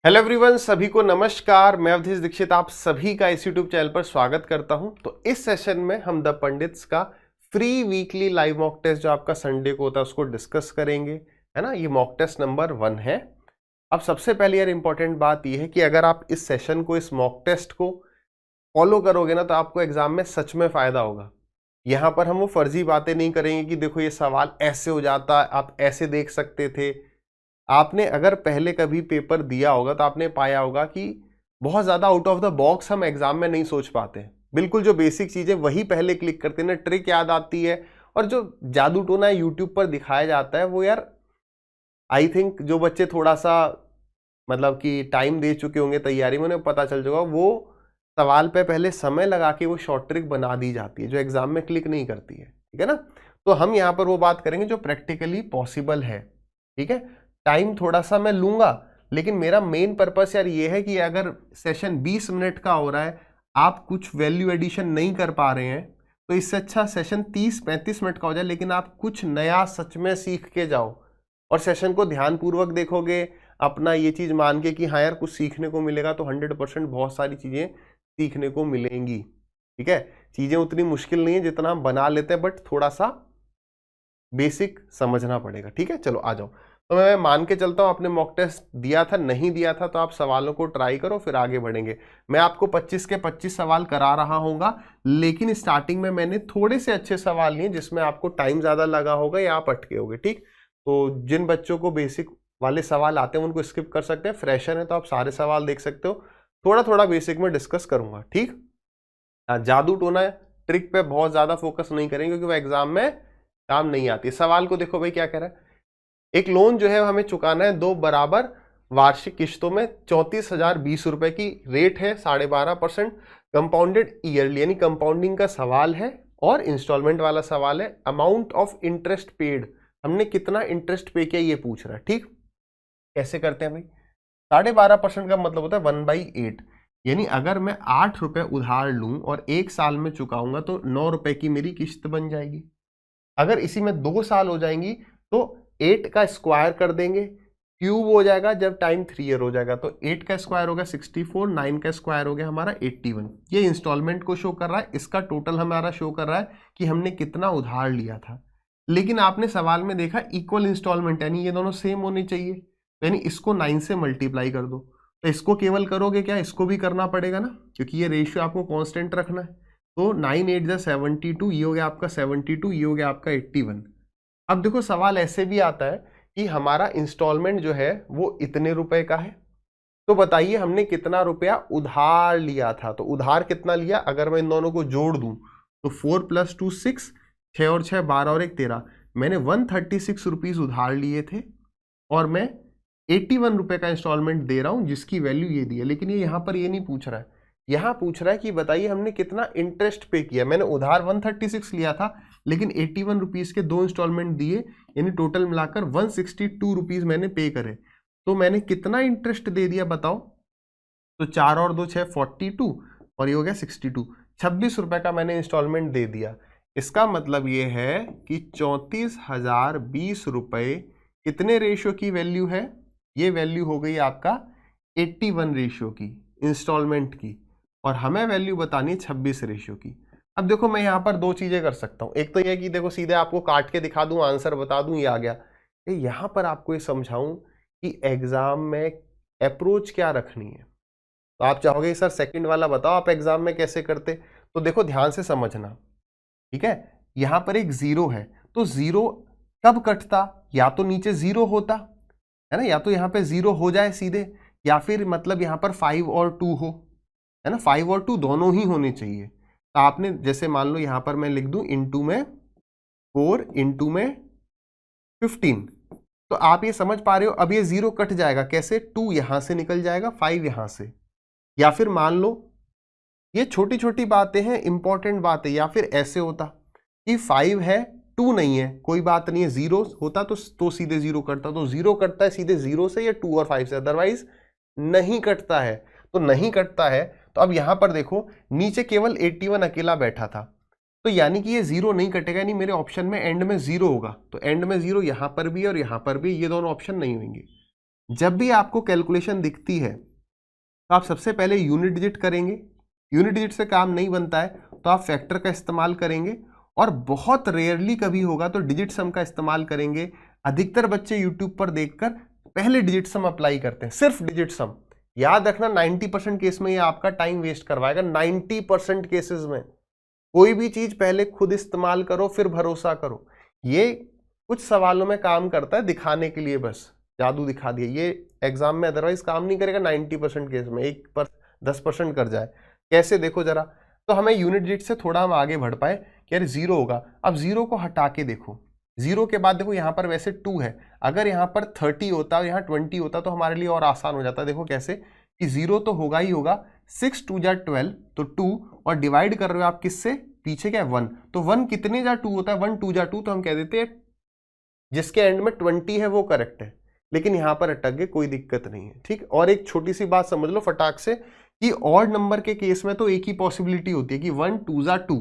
Hello everyone, सभी को नमस्कार। मैं अवधेश दीक्षित आप सभी का इस यूट्यूब चैनल पर स्वागत करता हूं। तो इस सेशन में हम द पंडित्स का free weekly live mock test जो आपका संडे को होता है उसको डिस्कस करेंगे, है ना। ये मॉक टेस्ट नंबर 1 है। अब सबसे पहले यार इंपॉर्टेंट बात यह है कि अगर आप इस सेशन को, इस मॉक टेस्ट को फॉलो करोगे ना, तो आपको एग्जाम में सच में फायदा होगा। यहाँ पर हम वो फर्जी बातें नहीं करेंगे कि देखो ये सवाल ऐसे हो जाता, आप ऐसे देख सकते थे। आपने अगर पहले कभी पेपर दिया होगा तो आपने पाया होगा कि बहुत ज़्यादा आउट ऑफ द बॉक्स हम एग्जाम में नहीं सोच पाते। बिल्कुल जो बेसिक चीज़ें वही पहले क्लिक करते हैं ना, ट्रिक याद आती है। और जो जादू टोना यूट्यूब पर दिखाया जाता है वो यार आई थिंक जो बच्चे थोड़ा सा मतलब कि टाइम दे चुके होंगे तैयारी में, उन्हें पता चल चुका वो सवाल पे पहले समय लगा के वो शॉर्ट ट्रिक बना दी जाती है जो एग्जाम में क्लिक नहीं करती है, ठीक है ना। तो हम यहाँ पर वो बात करेंगे जो प्रैक्टिकली पॉसिबल है, ठीक है। टाइम थोड़ा सा मैं लूंगा, लेकिन मेरा मेन पर्पस यार ये है कि अगर सेशन 20 मिनट का हो रहा है, आप कुछ वैल्यू एडिशन नहीं कर पा रहे हैं, तो इससे अच्छा सेशन 30-35 मिनट का हो जाए, लेकिन आप कुछ नया सच में सीख के जाओ। और सेशन को ध्यानपूर्वक देखोगे, अपना ये चीज मान के कि हाँ यार कुछ सीखने को मिलेगा, तो 100% बहुत सारी चीजें सीखने को मिलेंगी, ठीक है। चीजें उतनी मुश्किल नहीं है जितना हम बना लेते हैं, बट थोड़ा सा बेसिक समझना पड़ेगा, ठीक है। चलो आ जाओ। तो मैं मान के चलता हूं आपने मॉक टेस्ट दिया था, नहीं दिया था तो आप सवालों को ट्राई करो, फिर आगे बढ़ेंगे। मैं आपको 25 के 25 सवाल करा रहा होगा, लेकिन स्टार्टिंग में मैंने थोड़े से अच्छे सवाल लिए जिसमें आपको टाइम ज्यादा लगा होगा या आप अटके होगे, ठीक। तो जिन बच्चों को बेसिक वाले सवाल आते हैं उनको स्किप कर सकते हैं, फ्रेशर है तो आप सारे सवाल देख सकते हो। थोड़ा थोड़ा बेसिक में डिस्कस करूंगा, ठीक। जादू टोना ट्रिक पे बहुत ज्यादा फोकस नहीं करेंगे क्योंकि वो एग्जाम में काम नहीं आती। सवाल को देखो भाई क्या कह रहा है। एक लोन जो है हमें चुकाना है 2 बराबर वार्षिक किश्तों में 34,020 रुपए की, रेट है 12.5%, कंपाउंडेड ईयरली यानी कंपाउंडिंग का सवाल है और इंस्टॉलमेंट वाला सवाल है। अमाउंट ऑफ इंटरेस्ट पेड, हमने कितना इंटरेस्ट पे किया ये पूछ रहा है, ठीक। कैसे करते हैं भाई। 12.5% का मतलब होता है 1/8, यानी अगर मैं 8 रुपए उधार लूं और 1 साल में चुकाऊंगा तो 9 रुपए की मेरी किश्त बन जाएगी। अगर इसी में 2 साल हो जाएंगी तो 8 का स्क्वायर कर देंगे, क्यूब हो जाएगा जब टाइम 3 ईयर हो जाएगा, तो 8 का स्क्वायर हो गया 64, 9 का स्क्वायर हो गया हमारा 81। ये इंस्टॉलमेंट को शो कर रहा है, इसका टोटल हमारा शो कर रहा है कि हमने कितना उधार लिया था। लेकिन आपने सवाल में देखा इक्वल इंस्टॉलमेंट, यानी ये दोनों सेम होने चाहिए, यानी इसको 9 से मल्टीप्लाई कर दो। तो इसको केवल करोगे क्या, इसको भी करना पड़ेगा ना, क्योंकि ये रेशियो आपको कांस्टेंट रखना है। तो 9 8 जा 72, ये हो गया आपका 72, ये हो गया आपका 81। अब देखो सवाल ऐसे भी आता है कि हमारा इंस्टॉलमेंट जो है वो इतने रुपए का है, तो बताइए हमने कितना रुपया उधार लिया था। तो उधार कितना लिया, अगर मैं इन दोनों को जोड़ दूं तो 4 + 2 6, 6 और 6 12 और 1 13, मैंने 136 रुपीज उधार लिए थे और मैं 81 रुपए का इंस्टॉलमेंट दे रहा हूं जिसकी वैल्यू ये दी है। लेकिन ये यहां पर ये नहीं पूछ रहा है, यहां पूछ रहा है कि बताइए हमने कितना इंटरेस्ट पे किया। मैंने उधार 136 लिया था, लेकिन 81 रुपीज के 2 इंस्टॉलमेंट दिए, यानी टोटल मिलाकर 162 रुपीज मैंने पे करे। तो मैंने कितना इंटरेस्ट दे दिया बताओ। तो 4 और 2 6 42 और ये हो गया 62, 26 रुपए का मैंने इंस्टॉलमेंट दे दिया। इसका मतलब ये है कि 34,020 रुपए कितने रेशियो की वैल्यू है, ये वैल्यू हो गई आपका 81 रेशियो की इंस्टॉलमेंट की, और हमें वैल्यू बतानी है 26 रेशियो की। अब देखो मैं यहाँ पर 2 चीजें कर सकता हूँ। एक तो यह कि देखो सीधे आपको काट के दिखा दूं, आंसर बता दूं, ये आ गया। यहाँ पर आपको ये समझाऊं कि एग्जाम में अप्रोच क्या रखनी है। तो आप चाहोगे सर सेकंड वाला बताओ आप एग्जाम में कैसे करते, तो देखो ध्यान से समझना, ठीक है। यहां पर एक 0 है, तो 0 कब कटता, या तो नीचे 0 होता है ना, या तो यहां पे 0 हो जाए सीधे, या फिर मतलब यहां पर 5 और 2 हो, है ना। 5 और 2 दोनों ही होने चाहिए। तो आपने जैसे मान लो यहां पर मैं लिख दूं इंटू में 4 इंटू में 15, तो आप ये समझ पा रहे हो। अब ये 0 कट जाएगा कैसे, 2 यहां से निकल जाएगा, 5 यहां से। या फिर मान लो ये छोटी छोटी बातें हैं, इंपॉर्टेंट बातें, या फिर ऐसे होता कि 5 है 2 नहीं है, कोई बात नहीं है, 0 होता तो सीधे 0 कटता। तो 0 कटता है सीधे 0 से या 2 और 5 से, अदरवाइज नहीं कटता है। तो नहीं कटता है, तो अब यहां पर देखो नीचे केवल 81 अकेला बैठा था, तो यानी कि ये 0 नहीं कटेगा, यानी मेरे ऑप्शन में एंड में 0 होगा। तो एंड में 0 यहां पर भी और यहां पर भी, ये दोनों ऑप्शन नहीं होंगे। जब भी आपको कैलकुलेशन दिखती है तो आप सबसे पहले यूनिट डिजिट करेंगे, यूनिट डिजिट से काम नहीं बनता है तो आप फैक्टर का इस्तेमाल करेंगे, और बहुत रेयरली कभी होगा तो डिजिट सम का इस्तेमाल करेंगे। अधिकतर बच्चे यूट्यूब पर देखकर पहले डिजिट सम अप्लाई करते हैं, सिर्फ डिजिट सम। याद रखना 90% केस में ये आपका टाइम वेस्ट करवाएगा। 90% केसेस में कोई भी चीज पहले खुद इस्तेमाल करो फिर भरोसा करो। ये कुछ सवालों में काम करता है दिखाने के लिए, बस जादू दिखा दिया, ये एग्जाम में अदरवाइज काम नहीं करेगा। 90% केस में 10% कर जाए, कैसे देखो जरा। तो हमें यूनिट डिजिट से थोड़ा हम आगे बढ़ पाए कि यार 0 होगा। अब 0 को हटा के देखो, 0 के बाद देखो यहाँ पर वैसे 2 है, अगर यहाँ पर 30 होता और यहाँ 20 होता तो हमारे लिए और आसान हो जाता। देखो कैसे कि 0 तो होगा ही होगा, 6 2 जा 12 तो 2, और डिवाइड कर रहे हो आप किससे, पीछे क्या है 1, तो 1 कितने जा 2 होता है, 1 2 जा 2, तो हम कह देते हैं जिसके एंड में 20 है वो करेक्ट है। लेकिन यहां पर अटक गए, कोई दिक्कत नहीं है, ठीक। और एक छोटी सी बात समझ लो फटाक से कि ऑड नंबर के केस में तो एक ही पॉसिबिलिटी होती है कि 1 2 जा 2,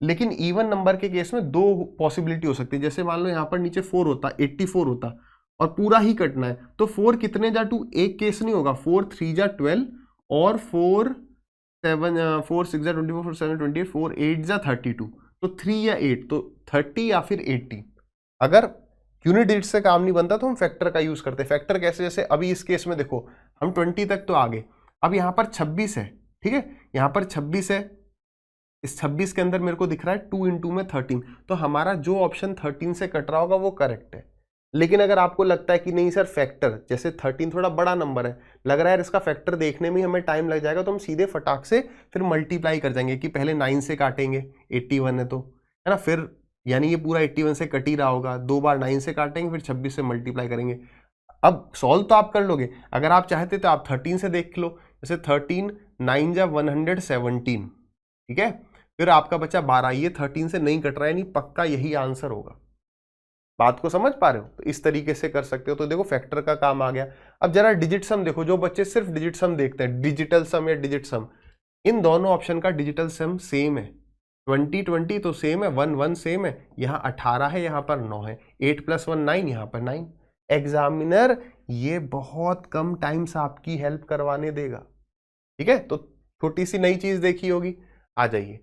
लेकिन इवन नंबर के केस में 2 पॉसिबिलिटी हो सकती है। जैसे मान लो यहां पर नीचे 4 होता, 84 होता और पूरा ही कटना है, तो 4 कितने जा 2, एक केस नहीं होगा, 4 3 जा 12 और 4 6 जा 24, 4 7 28, 4 8 जा 32, तो 3 या 8, तो 30 या फिर 80। अगर यूनिट डिजिट से काम नहीं बनता तो हम फैक्टर का यूज करते हैं। फैक्टर कैसे, जैसे अभी इस केस में देखो हम 20 तक तो आ गए, अब यहाँ पर 26 है, ठीक है, यहाँ पर 26 है, इस 26 के अंदर मेरे को दिख रहा है 2 × में 13, तो हमारा जो ऑप्शन 13 से कट रहा होगा वो करेक्ट है। लेकिन अगर आपको लगता है कि नहीं सर फैक्टर, जैसे 13 थोड़ा बड़ा नंबर है, लग रहा है इसका फैक्टर देखने में हमें टाइम लग जाएगा, तो हम सीधे फटाक से फिर मल्टीप्लाई कर जाएंगे कि पहले 9 से काटेंगे, 81 है तो, है ना, फिर यानी ये पूरा 81 से कट ही रहा होगा, 2 बार 9 से काटेंगे फिर 26 से मल्टीप्लाई करेंगे। अब सॉल्व तो आप कर लोगे, अगर आप चाहते तो आप 13 से देख लो, जैसे 13 9 जा 117, ठीक है, फिर आपका बचा 12, ये 13 से नहीं कट रहा है, नहीं पक्का यही आंसर होगा। बात को समझ पा रहे हो, तो इस तरीके से कर सकते हो। तो देखो फैक्टर का काम आ गया। अब जरा डिजिट सम देखो, जो बच्चे सिर्फ डिजिट सम देखते हैं, डिजिटल सम या डिजिट सम, इन दोनों ऑप्शन का डिजिटल सम सेम है। 20 20 तो सेम है, 1 1 सेम है, यहाँ 18 है, यहाँ पर 9 है, 8 + 1 9, यहाँ पर 9। एग्जामिनर ये बहुत कम टाइम से आपकी हेल्प करवाने देगा, ठीक है। तो छोटी सी नई चीज देखी होगी। आ जाइए,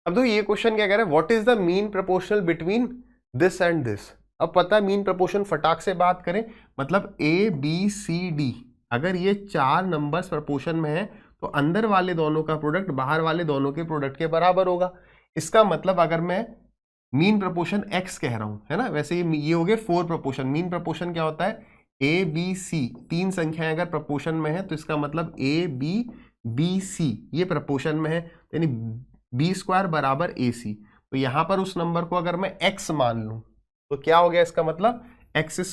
अब तो ये क्वेश्चन क्या कह रहा है, what is the mean proportional between this and this. अब पता है मीन प्रोपोर्शन, फटाक से बात करें, मतलब ABCD, अगर ये 4 नंबर्स प्रोपोर्शन में है तो अंदर वाले दोनों का प्रोडक्ट बाहर वाले दोनों के प्रोडक्ट के बराबर होगा। इसका मतलब अगर मैं मीन प्रोपोर्शन X कह रहा हूं, है ना, वैसे ये हो गए 4 प्रोपोर्शन। मीन प्रोपोर्शन क्या होता है, ABC, 3 संख्याएं अगर प्रोपोर्शन में है तो इसका मतलब ABBC ये प्रोपोर्शन में है, यानी B² बराबर AC। तो यहां पर उस नंबर को अगर मैं X मान लूं तो क्या हो गया, इसका मतलब X²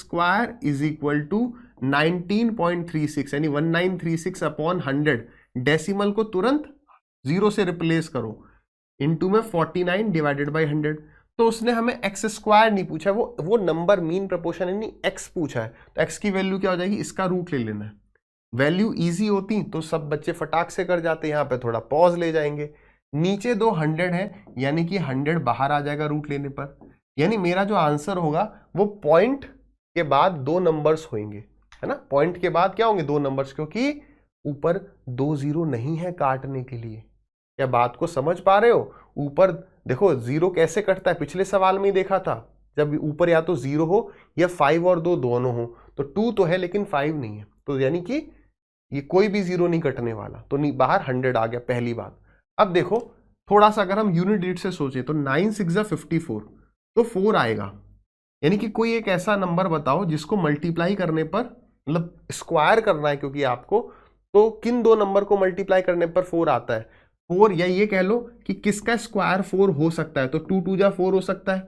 = 19.36, यानी 1936 अपॉन 100। डेसिमल को तुरंत 0 से रिप्लेस करो, इनटू में 49 डिवाइडेड बाई 100। तो उसने हमें X² नहीं पूछा, वो नंबर मीन प्रोपोर्शन यानी X पूछा है, तो X की वैल्यू क्या हो जाएगी, इसका रूट ले लेना है। वैल्यू इजी होती तो सब बच्चे फटाक से कर जाते, यहाँ पे थोड़ा पॉज ले जाएंगे। नीचे 2 100 है, यानी कि 100 बाहर आ जाएगा रूट लेने पर, यानी मेरा जो आंसर होगा वो पॉइंट के बाद 2 नंबर्स होंगे, है ना। पॉइंट के बाद क्या होंगे, 2 नंबर्स, क्योंकि ऊपर 2 0 नहीं है काटने के लिए। क्या बात को समझ पा रहे हो, ऊपर देखो 0 कैसे कटता है, पिछले सवाल में ही देखा था, जब ऊपर या तो 0 हो या 5 और 2 दोनों हो, तो 2 तो है लेकिन 5 नहीं है, तो यानी कि ये कोई भी 0 नहीं कटने वाला, तो नहीं बाहर 100 आ गया, पहली बात। अब देखो थोड़ा सा अगर हम यूनिट डिजिट से सोचे तो 9 6 जा 54, तो 4 आएगा, यानी कि कोई एक ऐसा नंबर बताओ जिसको मल्टीप्लाई करने पर, मतलब स्क्वायर करना है क्योंकि आपको, तो किन 2 नंबर को मल्टीप्लाई करने पर 4 आता है। 4, या ये कह लो कि किसका स्क्वायर 4 हो सकता है, तो 2 2 जा 4 हो सकता है,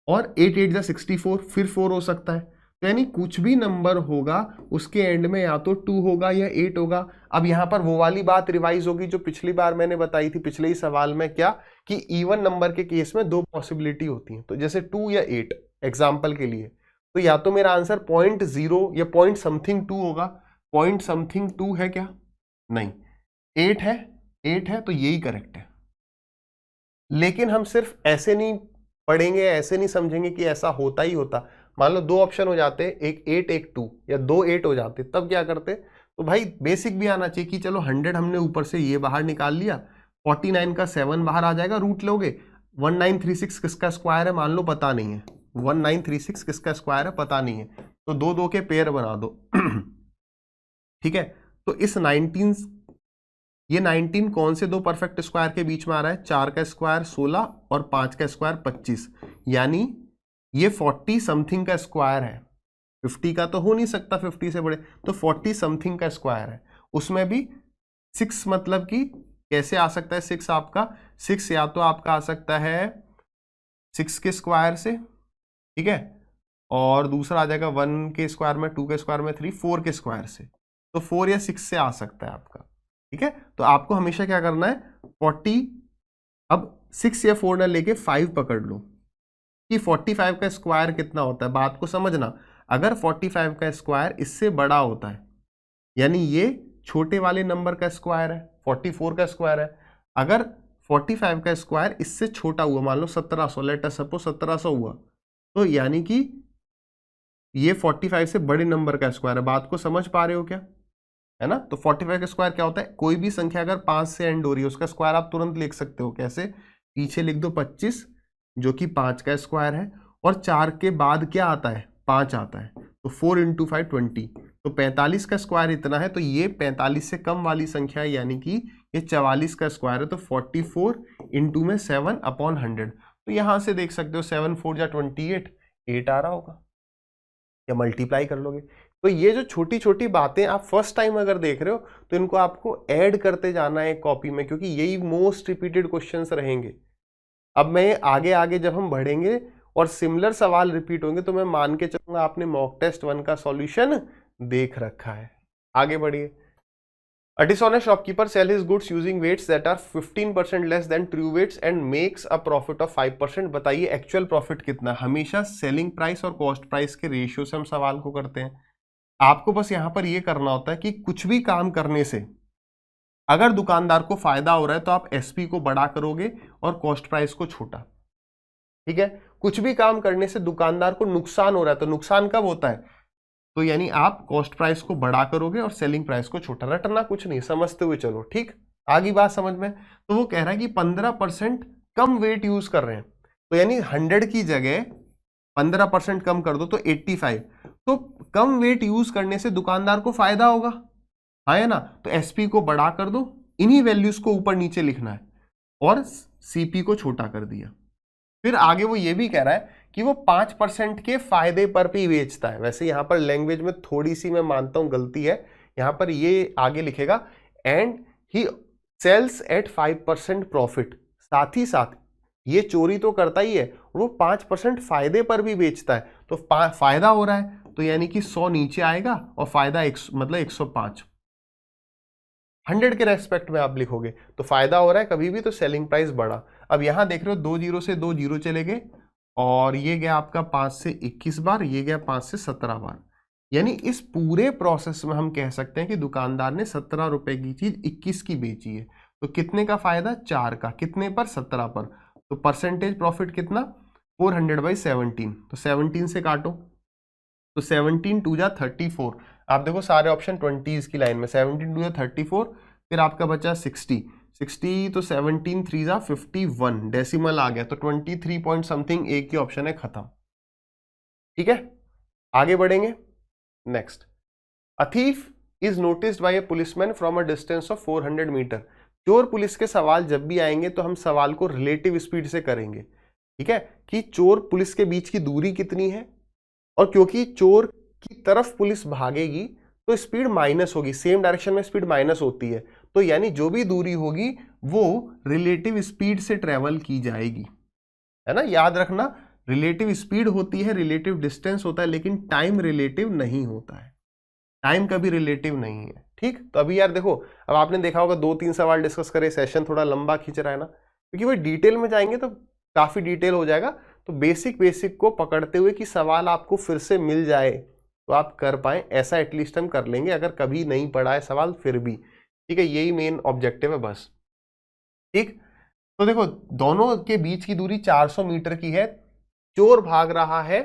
और 8 8 जा 64 फिर 4 हो सकता है। तो यानी कुछ भी नंबर होगा उसके एंड में या तो 2 होगा या 8 होगा। अब यहां पर वो वाली बात रिवाइज होगी जो पिछली बार मैंने बताई थी पिछले ही सवाल में, क्या कि इवन नंबर के केस में 2 पॉसिबिलिटी होती हैं, तो जैसे 2 या 8 एग्जाम्पल के लिए, तो या तो मेरा आंसर 0.0 या पॉइंट समथिंग 2 होगा। पॉइंट समथिंग 2 है क्या, नहीं, 8 है, 8 है, तो यही करेक्ट है। लेकिन हम सिर्फ ऐसे नहीं पढ़ेंगे, ऐसे नहीं समझेंगे कि ऐसा होता ही होता, मान लो दो ऑप्शन हो जाते, एक 8 एक 2 या 2 8 हो जाते, तब क्या करते? तो भाई बेसिक भी आना चाहिए कि चलो 100 हमने ऊपर से ये बाहर निकाल लिया, 49 का 7 बाहर आ जाएगा, रूट लोगे। 1936 किसका स्क्वायर है मान लो पता नहीं है, 1936 किसका स्क्वायर है पता नहीं है, तो दो दो के पेयर बना दो। ठीक है, तो इस 19 ये 19 कौन से दो परफेक्ट स्क्वायर के बीच में आ रहा है? 4 का स्क्वायर 16 और 5 का स्क्वायर 25, यानी ये 40 समथिंग का स्क्वायर है। 50 का तो हो नहीं सकता, 50 से बड़े, तो 40 समथिंग का स्क्वायर है। उसमें भी 6 मतलब कि कैसे आ सकता है 6 आपका? 6 या तो आपका आ सकता है 6 के स्क्वायर से, ठीक है, और दूसरा आ जाएगा 1 के स्क्वायर में, 2 के स्क्वायर में 3, 4 के स्क्वायर से, तो 4 या 6 से आ सकता है आपका। ठीक है, तो आपको हमेशा क्या करना है? 40, अब 6 या 4 ना लेके 5 पकड़ लो कि 45 का स्क्वायर कितना होता है। बात को समझना, अगर 45 का स्क्वायर इससे बड़ा होता है, यानी ये छोटे वाले नंबर का स्क्वायर है, 44 का स्क्वायर है, अगर 45 का स्क्वायर इससे छोटा हुआ, मान लो 1700, लेट अस सपोज 1700 हुआ, तो यानी कि ये 45 से बड़े नंबर का स्क्वायर है। बात को समझ पा रहे हो क्या? है ना? तो 45 का स्क्वायर क्या होता है? कोई भी संख्या अगर 5 से एंड हो रही है उसका स्क्वायर आप तुरंत लिख सकते हो। कैसे? पीछे लिख दो 25 जो कि 5 का स्क्वायर है, और 4 के बाद क्या आता है? 5 आता है, तो 4 इंटू 5 20, तो 45 का स्क्वायर इतना है, तो ये 45 से कम वाली संख्या है, यानी कि ये 44 का स्क्वायर है, तो 44 इंटू में 7 अपॉन 100। तो यहां से देख सकते हो 7 4 जा 28, 8 आ रहा होगा, या मल्टीप्लाई कर लोगे। तो ये जो छोटी छोटी बातें आप फर्स्ट टाइम अगर देख रहे हो तो इनको आपको ऐड करते जाना है कॉपी में, क्योंकि यही मोस्ट रिपीटेड क्वेश्चंस रहेंगे। अब मैं आगे आगे जब हम बढ़ेंगे और सिमिलर सवाल रिपीट होंगे तो मैं मान के चलूंगा आपने मॉक टेस्ट 1 का सॉल्यूशन देख रखा है। आगे बढ़िए। A dishonest shopkeeper sells his goods using weights that are 15% less than true weights and makes a profit of 5%। बताइए एक्चुअल प्रॉफिट कितना? हमेशा सेलिंग प्राइस और कॉस्ट प्राइस के रेशियो से हम सवाल को करते हैं। आपको बस यहां पर यह करना होता है कि कुछ भी काम करने से अगर दुकानदार को फायदा हो रहा है तो आप एसपी को बड़ा करोगे और कॉस्ट प्राइस को छोटा। ठीक है, कुछ भी काम करने से दुकानदार को नुकसान हो रहा है तो नुकसान कब होता है? तो यानी आप कॉस्ट प्राइस को बड़ा करोगे और सेलिंग प्राइस को छोटा। रटना कुछ नहीं, समझते हुए चलो। ठीक, आगे बात समझ में। तो वो कह रहा है कि 15% कम वेट यूज कर रहे हैं, तो यानी 100 की जगह 15% कम कर दो तो 85। तो कम वेट यूज करने से दुकानदार को फायदा होगा, हाँ है ना? तो एसपी को बड़ा कर दो, इन्हीं वैल्यूज को ऊपर नीचे लिखना है, और सीपी को छोटा कर दिया। फिर आगे वो ये भी कह रहा है कि वो 5% के फायदे पर भी बेचता है। वैसे यहां पर लैंग्वेज में थोड़ी सी मैं मानता हूं गलती है, यहां पर ये आगे लिखेगा and he sells at 5% profit. साथ ही साथ ये चोरी तो करता ही है, वो 5% फायदे पर भी बेचता है। तो फायदा हो रहा है तो यानी कि 100 नीचे आएगा और फायदा मतलब 105। 100 के रेस्पेक्ट में आप लिखोगे तो फायदा हो रहा है कभी भी, तो सेलिंग प्राइस बढ़ा। अब यहां देख रहे हो 2 जीरो से 2 जीरो चले गए, और ये गया आपका 5 से 21 बार, ये गया 5 से 17 बार। यानी इस पूरे प्रोसेस में हम कह सकते हैं कि दुकानदार ने 17 रुपए की चीज 21 की बेची है। तो कितने का फायदा? 4 का। कितने पर? 17 पर। तो परसेंटेज प्रॉफिट कितना? 400/17। तो 17 से काटो, तो 17 2 जा 34। आप देखो सारे ऑप्शन 20s की लाइन में, 17 2 जा 34, फिर आपका बचा 60, तो 17 3 जा 51, डेसिमल आ गया, तो 23 पॉइंट समथिंग एक ही ऑप्शन है, खत्म। ठीक है, आगे बढ़ेंगे। Next, a thief is noticed by a policeman from a distance of 400 metre. चोर पुलिस के सवाल जब भी आएंगे तो हम सवाल को रिलेटिव स्पीड से करेंगे। ठीक है, कि चोर पुलिस के बीच की दूरी कितनी है, और क्योंकि चोर की तरफ पुलिस भागेगी तो स्पीड माइनस होगी, सेम डायरेक्शन में स्पीड माइनस होती है, तो यानी जो भी दूरी होगी वो रिलेटिव स्पीड से ट्रेवल की जाएगी, है ना? याद रखना, रिलेटिव स्पीड होती है, रिलेटिव डिस्टेंस होता है, लेकिन टाइम रिलेटिव नहीं होता है। टाइम कभी रिलेटिव नहीं है। ठीक, तो अभी यार देखो, अब आपने देखा होगा 2-3 सवाल डिस्कस करे, सेशन थोड़ा लंबा खींच रहा है ना, क्योंकि वो डिटेल में जाएंगे तो काफी डिटेल हो जाएगा। तो बेसिक को पकड़ते हुए कि सवाल आपको फिर से मिल जाए तो आप कर पाए, ऐसा एटलीस्ट हम कर लेंगे, अगर कभी नहीं पढ़ा है सवाल फिर भी। ठीक है, यही मेन ऑब्जेक्टिव है बस। ठीक, तो देखो दोनों के बीच की दूरी 400 मीटर की है, चोर भाग रहा है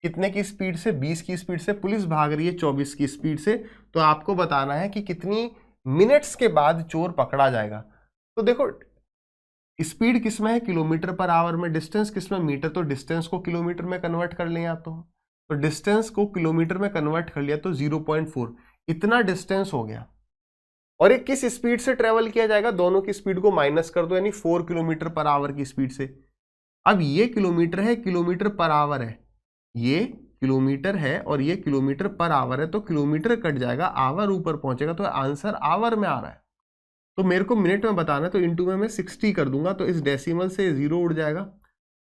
कितने की स्पीड से? 20 की स्पीड से। पुलिस भाग रही है 24 की स्पीड से। तो आपको बताना है कि कितनी मिनट्स के बाद चोर पकड़ा जाएगा। तो देखो स्पीड किस में है? किलोमीटर पर आवर में। डिस्टेंस किस में? मीटर। तो डिस्टेंस को किलोमीटर में कन्वर्ट कर लें आप तो डिस्टेंस को किलोमीटर में कन्वर्ट कर लिया तो 0.4 इतना डिस्टेंस हो गया। और ये किस स्पीड से ट्रेवल किया जाएगा? दोनों की स्पीड को माइनस कर दो, यानी 4 किलोमीटर पर आवर की स्पीड से। अब ये किलोमीटर है, किलोमीटर पर आवर है, ये किलोमीटर है और ये किलोमीटर पर आवर है, तो किलोमीटर कट जाएगा, आवर ऊपर पहुंचेगा, तो आंसर आवर में आ रहा है। तो मेरे को मिनट में बताना है, तो इंटू में मैं 60 कर दूंगा, तो इस डेसिमल से 0 उड़ जाएगा,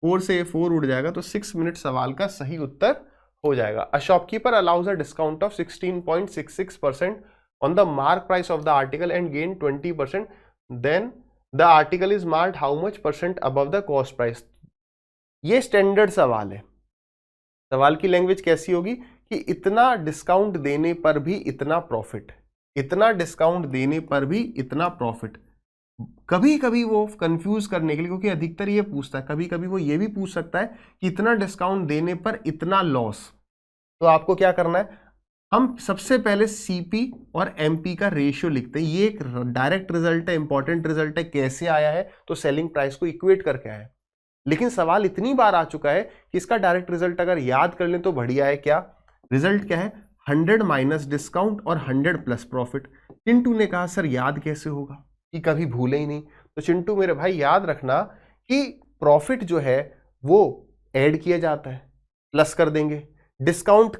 4 से 4 उड़ जाएगा, तो 6 मिनट सवाल का सही उत्तर हो जाएगा। A shopkeeper allows a discount of 16.66% on the mark price of the article and gain 20%, then the article is marked how much % above the cost price। ये स्टैंडर्ड सवाल है। सवाल की लैंग्वेज कैसी होगी कि इतना डिस्काउंट देने पर भी इतना प्रॉफिट, इतना डिस्काउंट देने पर भी इतना प्रॉफिट। कभी कभी वो कंफ्यूज करने के लिए, क्योंकि अधिकतर ये पूछता है, कभी कभी वो ये भी पूछ सकता है कि इतना डिस्काउंट देने पर इतना लॉस। तो आपको क्या करना है, हम सबसे पहले सीपी और एमपी का रेशियो लिखते हैं। ये एक डायरेक्ट रिजल्ट है, इंपॉर्टेंट रिजल्ट है। कैसे आया है? तो सेलिंग प्राइस को इक्वेट करके आया है। लेकिन सवाल इतनी बार आ चुका है कि इसका डायरेक्ट रिजल्ट अगर याद कर लें तो बढ़िया है। क्या रिजल्ट क्या है? 100 माइनस डिस्काउंट और 100 प्लस प्रॉफिट। चिंटू ने कहा सर याद कैसे होगा, कि कभी भूले ही नहीं। तो चिंटू मेरे भाई याद रखना कि प्रॉफिट जो है वो ऐड किया जाता है, प्लस कर देंगे, डिस्काउंट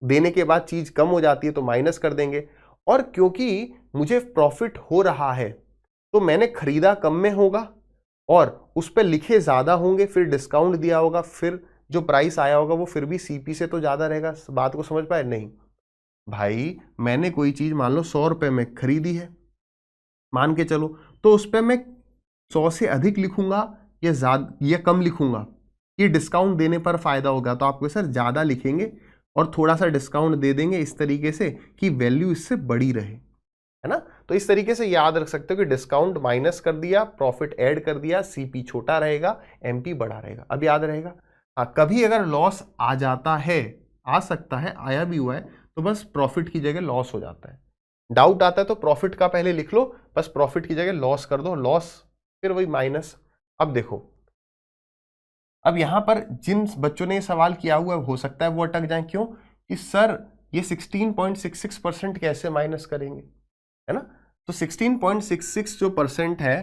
देने के बाद चीज कम हो जाती है तो माइनस कर देंगे, और क्योंकि मुझे प्रॉफिट हो रहा है तो मैंने खरीदा कम में होगा और उस पर लिखे ज्यादा होंगे, फिर डिस्काउंट दिया होगा, फिर जो प्राइस आया होगा वो फिर भी सीपी से तो ज्यादा रहेगा। बात को समझ पाए? नहीं भाई, मैंने कोई चीज मान लो 100 रुपए में खरीदी है, मान के चलो, तो उस पर मैं 100 से अधिक लिखूंगा या ज्यादा या कम लिखूंगा, ये डिस्काउंट देने पर फायदा होगा। तो आपको सर ज्यादा लिखेंगे और थोड़ा सा डिस्काउंट दे देंगे इस तरीके से कि वैल्यू इससे बड़ी रहे, है ना। तो इस तरीके से याद रख सकते हो कि डिस्काउंट माइनस कर दिया, प्रॉफिट ऐड कर दिया, सीपी छोटा रहेगा, एमपी बड़ा रहेगा। अब याद रहेगा। हाँ, कभी अगर लॉस आ जाता है, आ सकता है, आया भी हुआ है, तो बस प्रॉफिट की जगह लॉस हो जाता है। डाउट आता है तो प्रॉफिट का पहले लिख लो, बस प्रॉफिट की जगह लॉस कर दो, लॉस फिर वही माइनस। अब देखो, अब यहां पर जिन बच्चों ने ये सवाल किया हुआ हो सकता है वो अटक जाए। क्यों? कि सर ये 16.66% कैसे माइनस करेंगे, है ना। तो 16.66 जो परसेंट है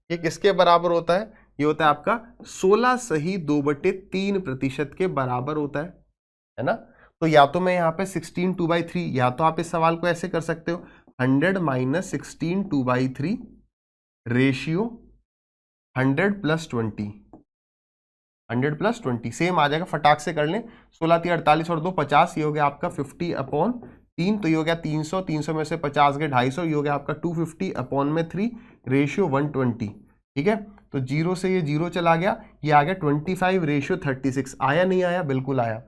ये किसके बराबर होता है? ये होता है आपका 16 सही 2/3% के बराबर होता है ना। तो या तो मैं यहाँ पे 16 2/3, या तो आप इस सवाल को ऐसे कर सकते हो 100 minus 16 2/3 ratio 100 plus 20, 100 plus 20 same आ जाएगा, फटाक से कर लें। 16 3 48 और 2 50, ये हो गया आपका 50/3, तो ये हो गया 300, 300 में से 50 गए 250, ये हो गया आपका 250/3 रेशियो 120। ठीक है, तो 0 से ये 0 चला गया, ये आ गया 25 रेशियो 36। आया नहीं आया? बिल्कुल आया।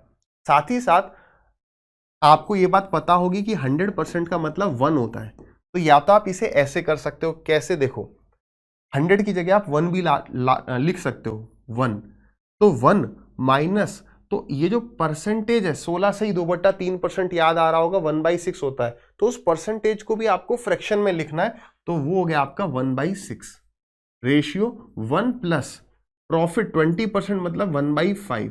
साथ ही साथ आपको ये बात पता होगी कि 100% का मतलब 1 होता है। तो या तो आप इसे ऐसे कर सकते हो, कैसे? देखो 100 की जगह आप 1 भी लिख सकते हो, 1। तो 1 माइनस, तो ये जो परसेंटेज है 16 से ही 2/3% याद आ रहा होगा, 1/6 होता है, तो उस परसेंटेज को भी आपको फ्रैक्शन में लिखना है, तो वो हो गया आपका 1/6 रेशियो 1 प्लस प्रॉफिट 20% मतलब 1/5।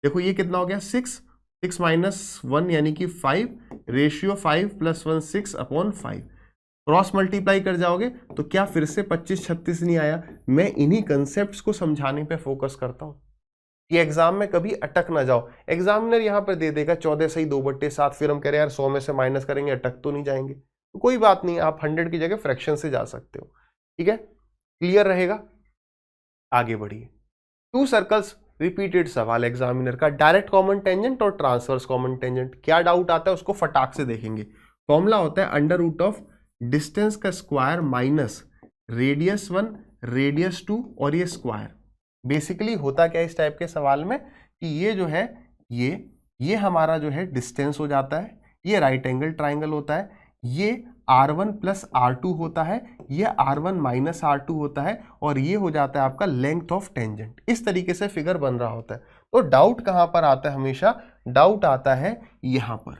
देखो ये कितना हो गया 6 माइनस 1 यानी कि 5 रेशियो 5 प्लस 1 6/5। क्रॉस मल्टीप्लाई कर जाओगे तो क्या फिर से 25 36 नहीं आया? मैं इन्हीं कंसेप्ट्स को समझाने पे फोकस करता हूं कि एग्जाम में कभी अटक ना जाओ। एग्जामिनर यहां पर दे देगा 14 सही 2/7, फिर हम कह रहे हैं यार 100 में से माइनस करेंगे, अटक तो नहीं जाएंगे। तो कोई बात नहीं, आप 100 की जगह फ्रैक्शन से जा सकते हो। ठीक है, क्लियर रहेगा। आगे बढ़िए। 2 सर्कल्स रिपीटेड सवाल एग्जामिनर का, डायरेक्ट कॉमन टेंजेंट और ट्रांसवर्स कॉमन टेंजेंट। क्या डाउट आता है उसको फटाक से देखेंगे। फॉर्मूला होता है अंडर रूट ऑफ डिस्टेंस का स्क्वायर माइनस रेडियस 1 रेडियस 2 और ये स्क्वायर। बेसिकली होता क्या है इस टाइप के सवाल में कि ये जो है ये हमारा जो है डिस्टेंस हो जाता है, ये राइट एंगल ट्राइंगल होता है, ये R1 प्लस R2 होता है, ये R1 माइनस R2 होता है, और ये हो जाता है आपका लेंथ ऑफ टेंजेंट। इस तरीके से फिगर बन रहा होता है। तो डाउट कहां पर आता है हमेशा? डाउट आता है यहाँ पर,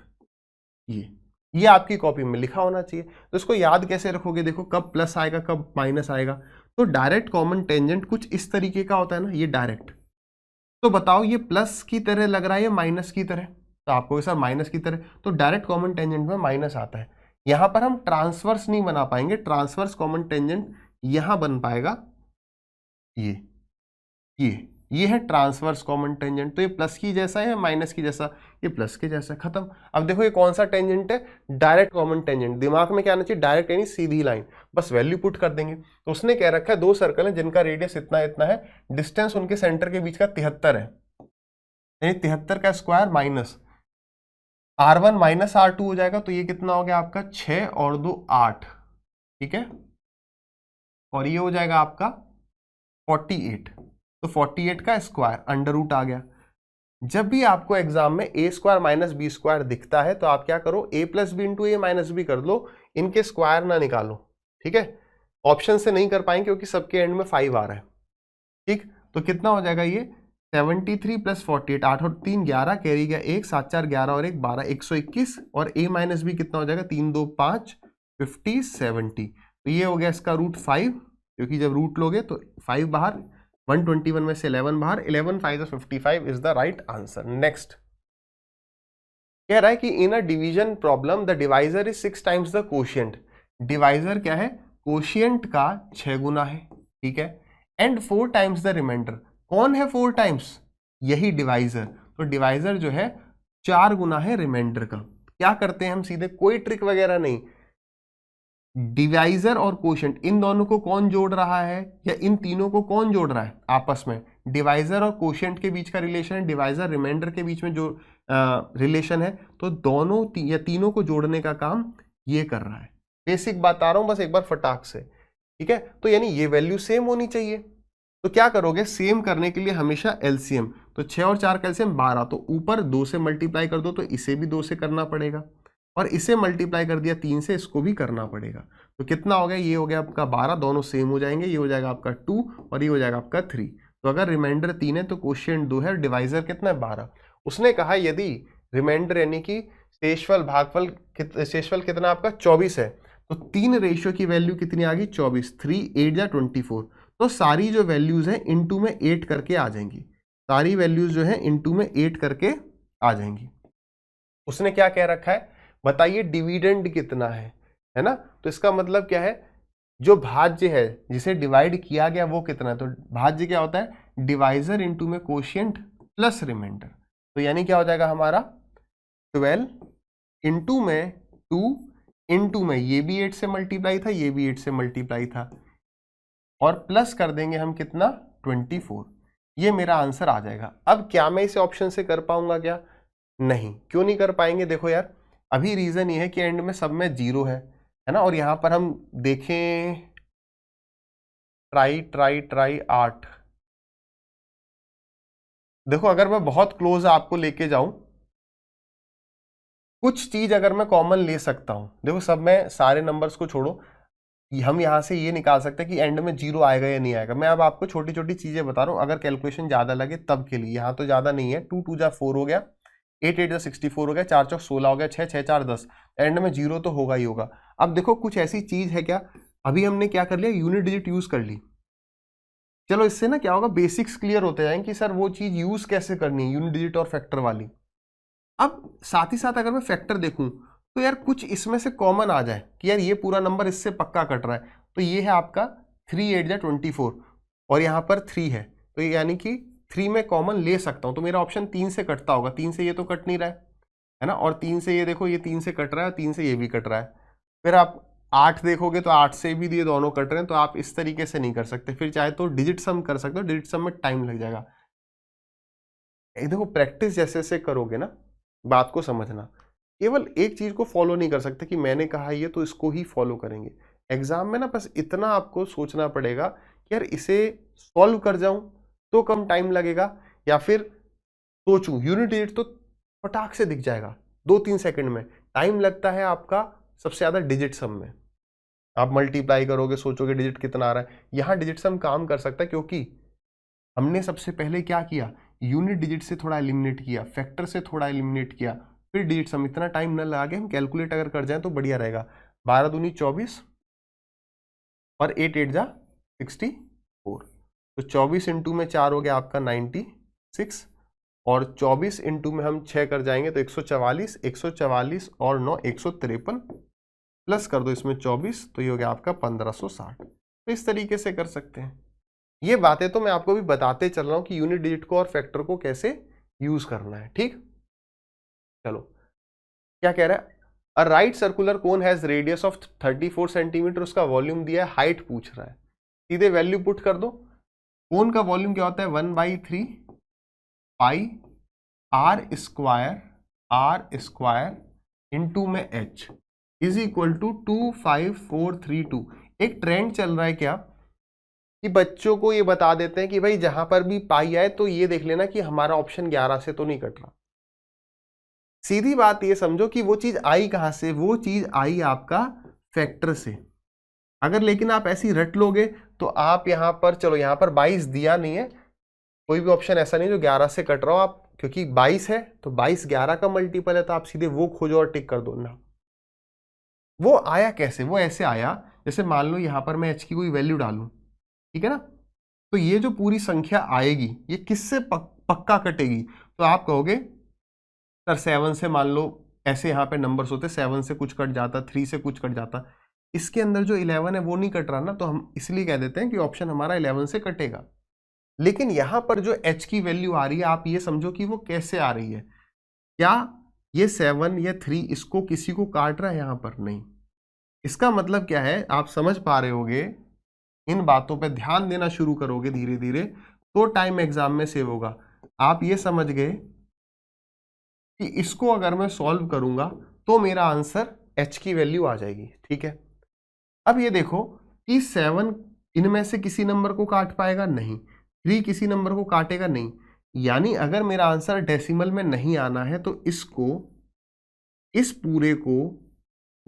ये आपकी कॉपी में लिखा होना चाहिए। तो इसको याद कैसे रखोगे, देखो कब प्लस आएगा कब माइनस आएगा। तो डायरेक्ट कॉमन टेंजेंट कुछ इस तरीके का होता है ना, ये डायरेक्ट। तो बताओ ये प्लस की तरह लग रहा है या माइनस की तरह, तो आपको सर माइनस की तरह, तो डायरेक्ट कॉमन टेंजेंट में माइनस आता है। यहां पर हम ट्रांसवर्स नहीं बना पाएंगे, ट्रांसवर्स कॉमन टेंजेंट यहां बन पाएगा, ये है ट्रांसवर्स कॉमन टेंजेंट। तो ये प्लस की जैसा है या माइनस की जैसा, ये प्लस के जैसा, खत्म। अब देखो ये कौन सा टेंजेंट है, डायरेक्ट कॉमन टेंजेंट। दिमाग में क्या आना चाहिए, डायरेक्ट यानी सीधी लाइन, बस वैल्यू पुट कर देंगे। तो उसने कह रखा है दो सर्कल है जिनका रेडियस इतना इतना है, डिस्टेंस उनके सेंटर के बीच का 73 है, यानी 73 का square minus R1 minus R2 हो जाएगा। तो ये कितना हो गया आपका 6 और 2 8, ठीक है, और ये हो जाएगा आपका 48। तो 48 का स्क्वायर अंडर रूट आ गया। जब भी आपको एग्जाम में ए स्क्वायर माइनस बी स्क्वायर दिखता है तो आप क्या करो, ए प्लस बी इंटू ए माइनस बी कर लो, इनके स्क्वायर ना निकालो, ठीक है। ऑप्शन से नहीं कर पाएंगे क्योंकि सबके एंड में 5 आ रहा है, ठीक। तो कितना हो जाएगा ये 73 प्लस 48, 8 और 3 11, कैरी गया 1, 7 4 11 और 1 12, 121, और ए माइनस बी कितना हो जाएगा 3 2 5 50 70। तो ये हो गया इसका रूट 5, क्योंकि जब रूट लोगे तो 5 बाहर, 121 में से 11 बाहर, 11 5 55 is the right answer. Next कह रहा है कि in a division problem the divisor is 6 times the quotient. Divisor क्या है, कोशिएंट का 6 गुना है, ठीक है, एंड 4 टाइम्स द रिमाइंडर। कौन है 4 टाइम्स, यही डिवाइजर। तो डिवाइजर जो है 4 गुना है रिमाइंडर का। क्या करते हैं हम सीधे, कोई ट्रिक वगैरह नहीं, डिवाइजर और कोशिएंट इन दोनों को कौन जोड़ रहा है, या इन तीनों को कौन जोड़ रहा है आपस में, डिवाइजर और कोशिएंट के बीच का रिलेशन है, डिवाइजर रिमाइंडर के बीच में जो रिलेशन है, तो दोनों या तीनों को जोड़ने का काम ये कर रहा है। बेसिक बात आ रहा हूं बस एक बार फटाक से, ठीक है। तो यानी ये वैल्यू सेम होनी चाहिए। तो क्या करोगे, सेम करने के लिए हमेशा एलसीएम, तो 6 और 4 का एलसीएम 12, तो ऊपर 2 से मल्टीप्लाई कर दो, तो इसे भी 2 से करना पड़ेगा, और इसे मल्टीप्लाई कर दिया 3 से, इसको भी करना पड़ेगा। तो कितना हो गया, ये हो गया आपका 12, दोनों सेम हो जाएंगे, ये हो जाएगा आपका 2 और ये हो जाएगा आपका 3। तो अगर रिमाइंडर 3 है तो कोशिएंट 2 है, डिवाइजर कितना है 12। उसने कहा यदि रिमाइंडर यानी कि शेषफल भागफल शेषफल कितना आपका 24 है, तो 3 रेशियो की वैल्यू कितनी आ गई 24, 3 8 या 24। तो सारी जो वैल्यूज है इनटू में 8 करके आ जाएंगी, सारी वैल्यूज जो है इनटू में 8 करके आ जाएंगी। उसने क्या कह रखा है, बताइए डिविडेंड कितना है ना। तो इसका मतलब क्या है, जो भाज्य है जिसे डिवाइड किया गया वो कितना है। तो भाज्य क्या होता है, डिवाइजर इनटू में कोशिएंट प्लस रिमाइंडर। तो यानी क्या हो जाएगा हमारा 12 इनटू में 2 इनटू में ये भी 8 से मल्टीप्लाई था, ये भी 8 से मल्टीप्लाई था, और प्लस कर देंगे हम कितना 24। ये मेरा आंसर आ जाएगा। अब क्या मैं इसे ऑप्शन से कर पाऊंगा क्या, नहीं। क्यों नहीं कर पाएंगे, देखो यार अभी रीजन ये है कि एंड में सब में 0 है ना, और यहां पर हम देखें ट्राई ट्राई ट्राई 8, देखो अगर मैं बहुत क्लोज आपको लेके जाऊं, कुछ चीज अगर मैं कॉमन ले सकता हूं, देखो सब में सारे नंबर्स को छोड़ो, हम यहां से ये निकाल सकते हैं कि एंड में 0 आएगा या नहीं आएगा। मैं अब आपको छोटी छोटी चीजें बता रहा हूं, अगर कैलकुलेशन ज्यादा लगे तब के लिए। यहां तो ज्यादा नहीं है, 2 2 जा 4 हो गया, 8 8 जा 64 हो गया, 4 4 16 हो गया, 6 6 4 10, एंड में 0 तो होगा ही होगा। अब देखो कुछ ऐसी चीज है क्या, अभी हमने क्या कर लिया, यूनिट डिजिट यूज कर ली। चलो इससे ना क्या होगा, बेसिक्स क्लियर होते जाएंगे कि सर वो चीज यूज कैसे करनी है, यूनिट डिजिट और फैक्टर वाली। अब साथ ही साथ अगर मैं फैक्टर देखूं तो यार कुछ इसमें से कॉमन आ जाए कि यार ये पूरा नंबर इससे पक्का कट रहा है। तो ये है आपका 3 8 जा 24 और यहाँ पर 3 है, तो यानी कि 3 में कॉमन ले सकता हूँ। तो मेरा ऑप्शन 3 से कटता होगा, 3 से ये तो कट नहीं रहा है ना, और 3 से ये देखो ये 3 से कट रहा है, 3 से ये भी कट रहा है। फिर आप 8 देखोगे तो 8 से भी ये दोनों कट रहे हैं, तो आप इस तरीके से नहीं कर सकते। फिर चाहे तो डिजिट सम कर सकते हो, डिजिट सम में टाइम लग जाएगा। देखो प्रैक्टिस जैसे जैसे करोगे ना, बात को समझना, केवल एक चीज को फॉलो नहीं कर सकते कि मैंने कहा ये तो इसको ही फॉलो करेंगे। एग्जाम में ना बस इतना आपको सोचना पड़ेगा कि यार इसे सॉल्व कर जाऊं तो कम टाइम लगेगा, या फिर सोचूं यूनिट डिजिट तो फटाक से दिख जाएगा 2-3 सेकंड में। टाइम लगता है आपका सबसे ज्यादा डिजिट सम में। आप मल्टीप्लाई करोगे, सोचोगे डिजिट कितना आ रहा है, यहां डिजिट सम काम कर सकता है, क्योंकि हमने सबसे पहले क्या किया, यूनिट डिजिट से थोड़ा एलिमिनेट किया, फैक्टर से थोड़ा एलिमिनेट किया, फिर डिजिट हम इतना टाइम न लगा के हम कैलकुलेट अगर कर जाएं तो बढ़िया रहेगा। 12 दूनी 24 और 8 8 जा 64, तो 24 इंटू में 4 हो गया आपका 96, और 24 इंटू में हम 6 कर जाएंगे तो 144, 144 और 9 153, प्लस कर दो इसमें 24 तो ये हो गया आपका 1560। तो इस तरीके से कर सकते हैं। ये बातें तो मैं आपको भी बताते चल रहा हूं कि यूनिट डिजिट को और फैक्टर को कैसे यूज करना है। ठीक, चलो क्या कह रहा है, a right circular cone has radius of 34 centimetre, उसका वॉल्यूम दिया है, हाइट पूछ रहा है, सीधे वैल्यू पुट कर दो। कोन का वॉल्यूम क्या होता है 1/3 पाई आर स्क्वायर इंटू में h इज इक्वल टू 25432। एक ट्रेंड चल रहा है क्या कि बच्चों को ये बता देते हैं कि भाई जहां पर भी पाई आए तो ये देख लेना कि हमारा ऑप्शन 11 से तो नहीं कट रहा। सीधी बात ये समझो कि वो चीज आई कहां से, वो चीज आई आपका फैक्टर से। अगर लेकिन आप ऐसी रट लोगे तो आप यहां पर, चलो यहां पर 22 दिया नहीं है, कोई भी ऑप्शन ऐसा नहीं जो 11 से कट रहा हो आप, क्योंकि 22 है तो 22 11 का मल्टीपल है, तो आप सीधे वो खोजो और टिक कर दो ना। वो आया कैसे, वो ऐसे आया जैसे मान लो यहां पर मैं h की कोई वैल्यू डालूं, ठीक है ना, तो ये जो पूरी संख्या आएगी ये किससे पक्का कटेगी, तो आप कहोगे सर 7 से, मान लो ऐसे यहाँ पे नंबर्स होते, 7 से कुछ कट जाता, 3 से कुछ कट जाता, इसके अंदर जो 11 है वो नहीं कट रहा ना, तो हम इसलिए कह देते हैं कि ऑप्शन हमारा 11 से कटेगा। लेकिन यहां पर जो h की वैल्यू आ रही है आप ये समझो कि वो कैसे आ रही है, क्या ये 7 या 3 इसको किसी को काट रहा है, यहां पर नहीं। इसका मतलब क्या है, आप समझ पा रहे होगे, इन बातों पे ध्यान देना शुरू करोगे धीरे धीरे तो टाइम एग्जाम में सेव होगा। आप ये समझ गए कि इसको अगर मैं सॉल्व करूंगा तो मेरा आंसर h की वैल्यू आ जाएगी। ठीक है, अब ये देखो कि 7 इनमें से किसी नंबर को काट पाएगा नहीं, 3 किसी नंबर को काटेगा नहीं, यानी अगर मेरा आंसर डेसिमल में नहीं आना है तो इसको, इस पूरे को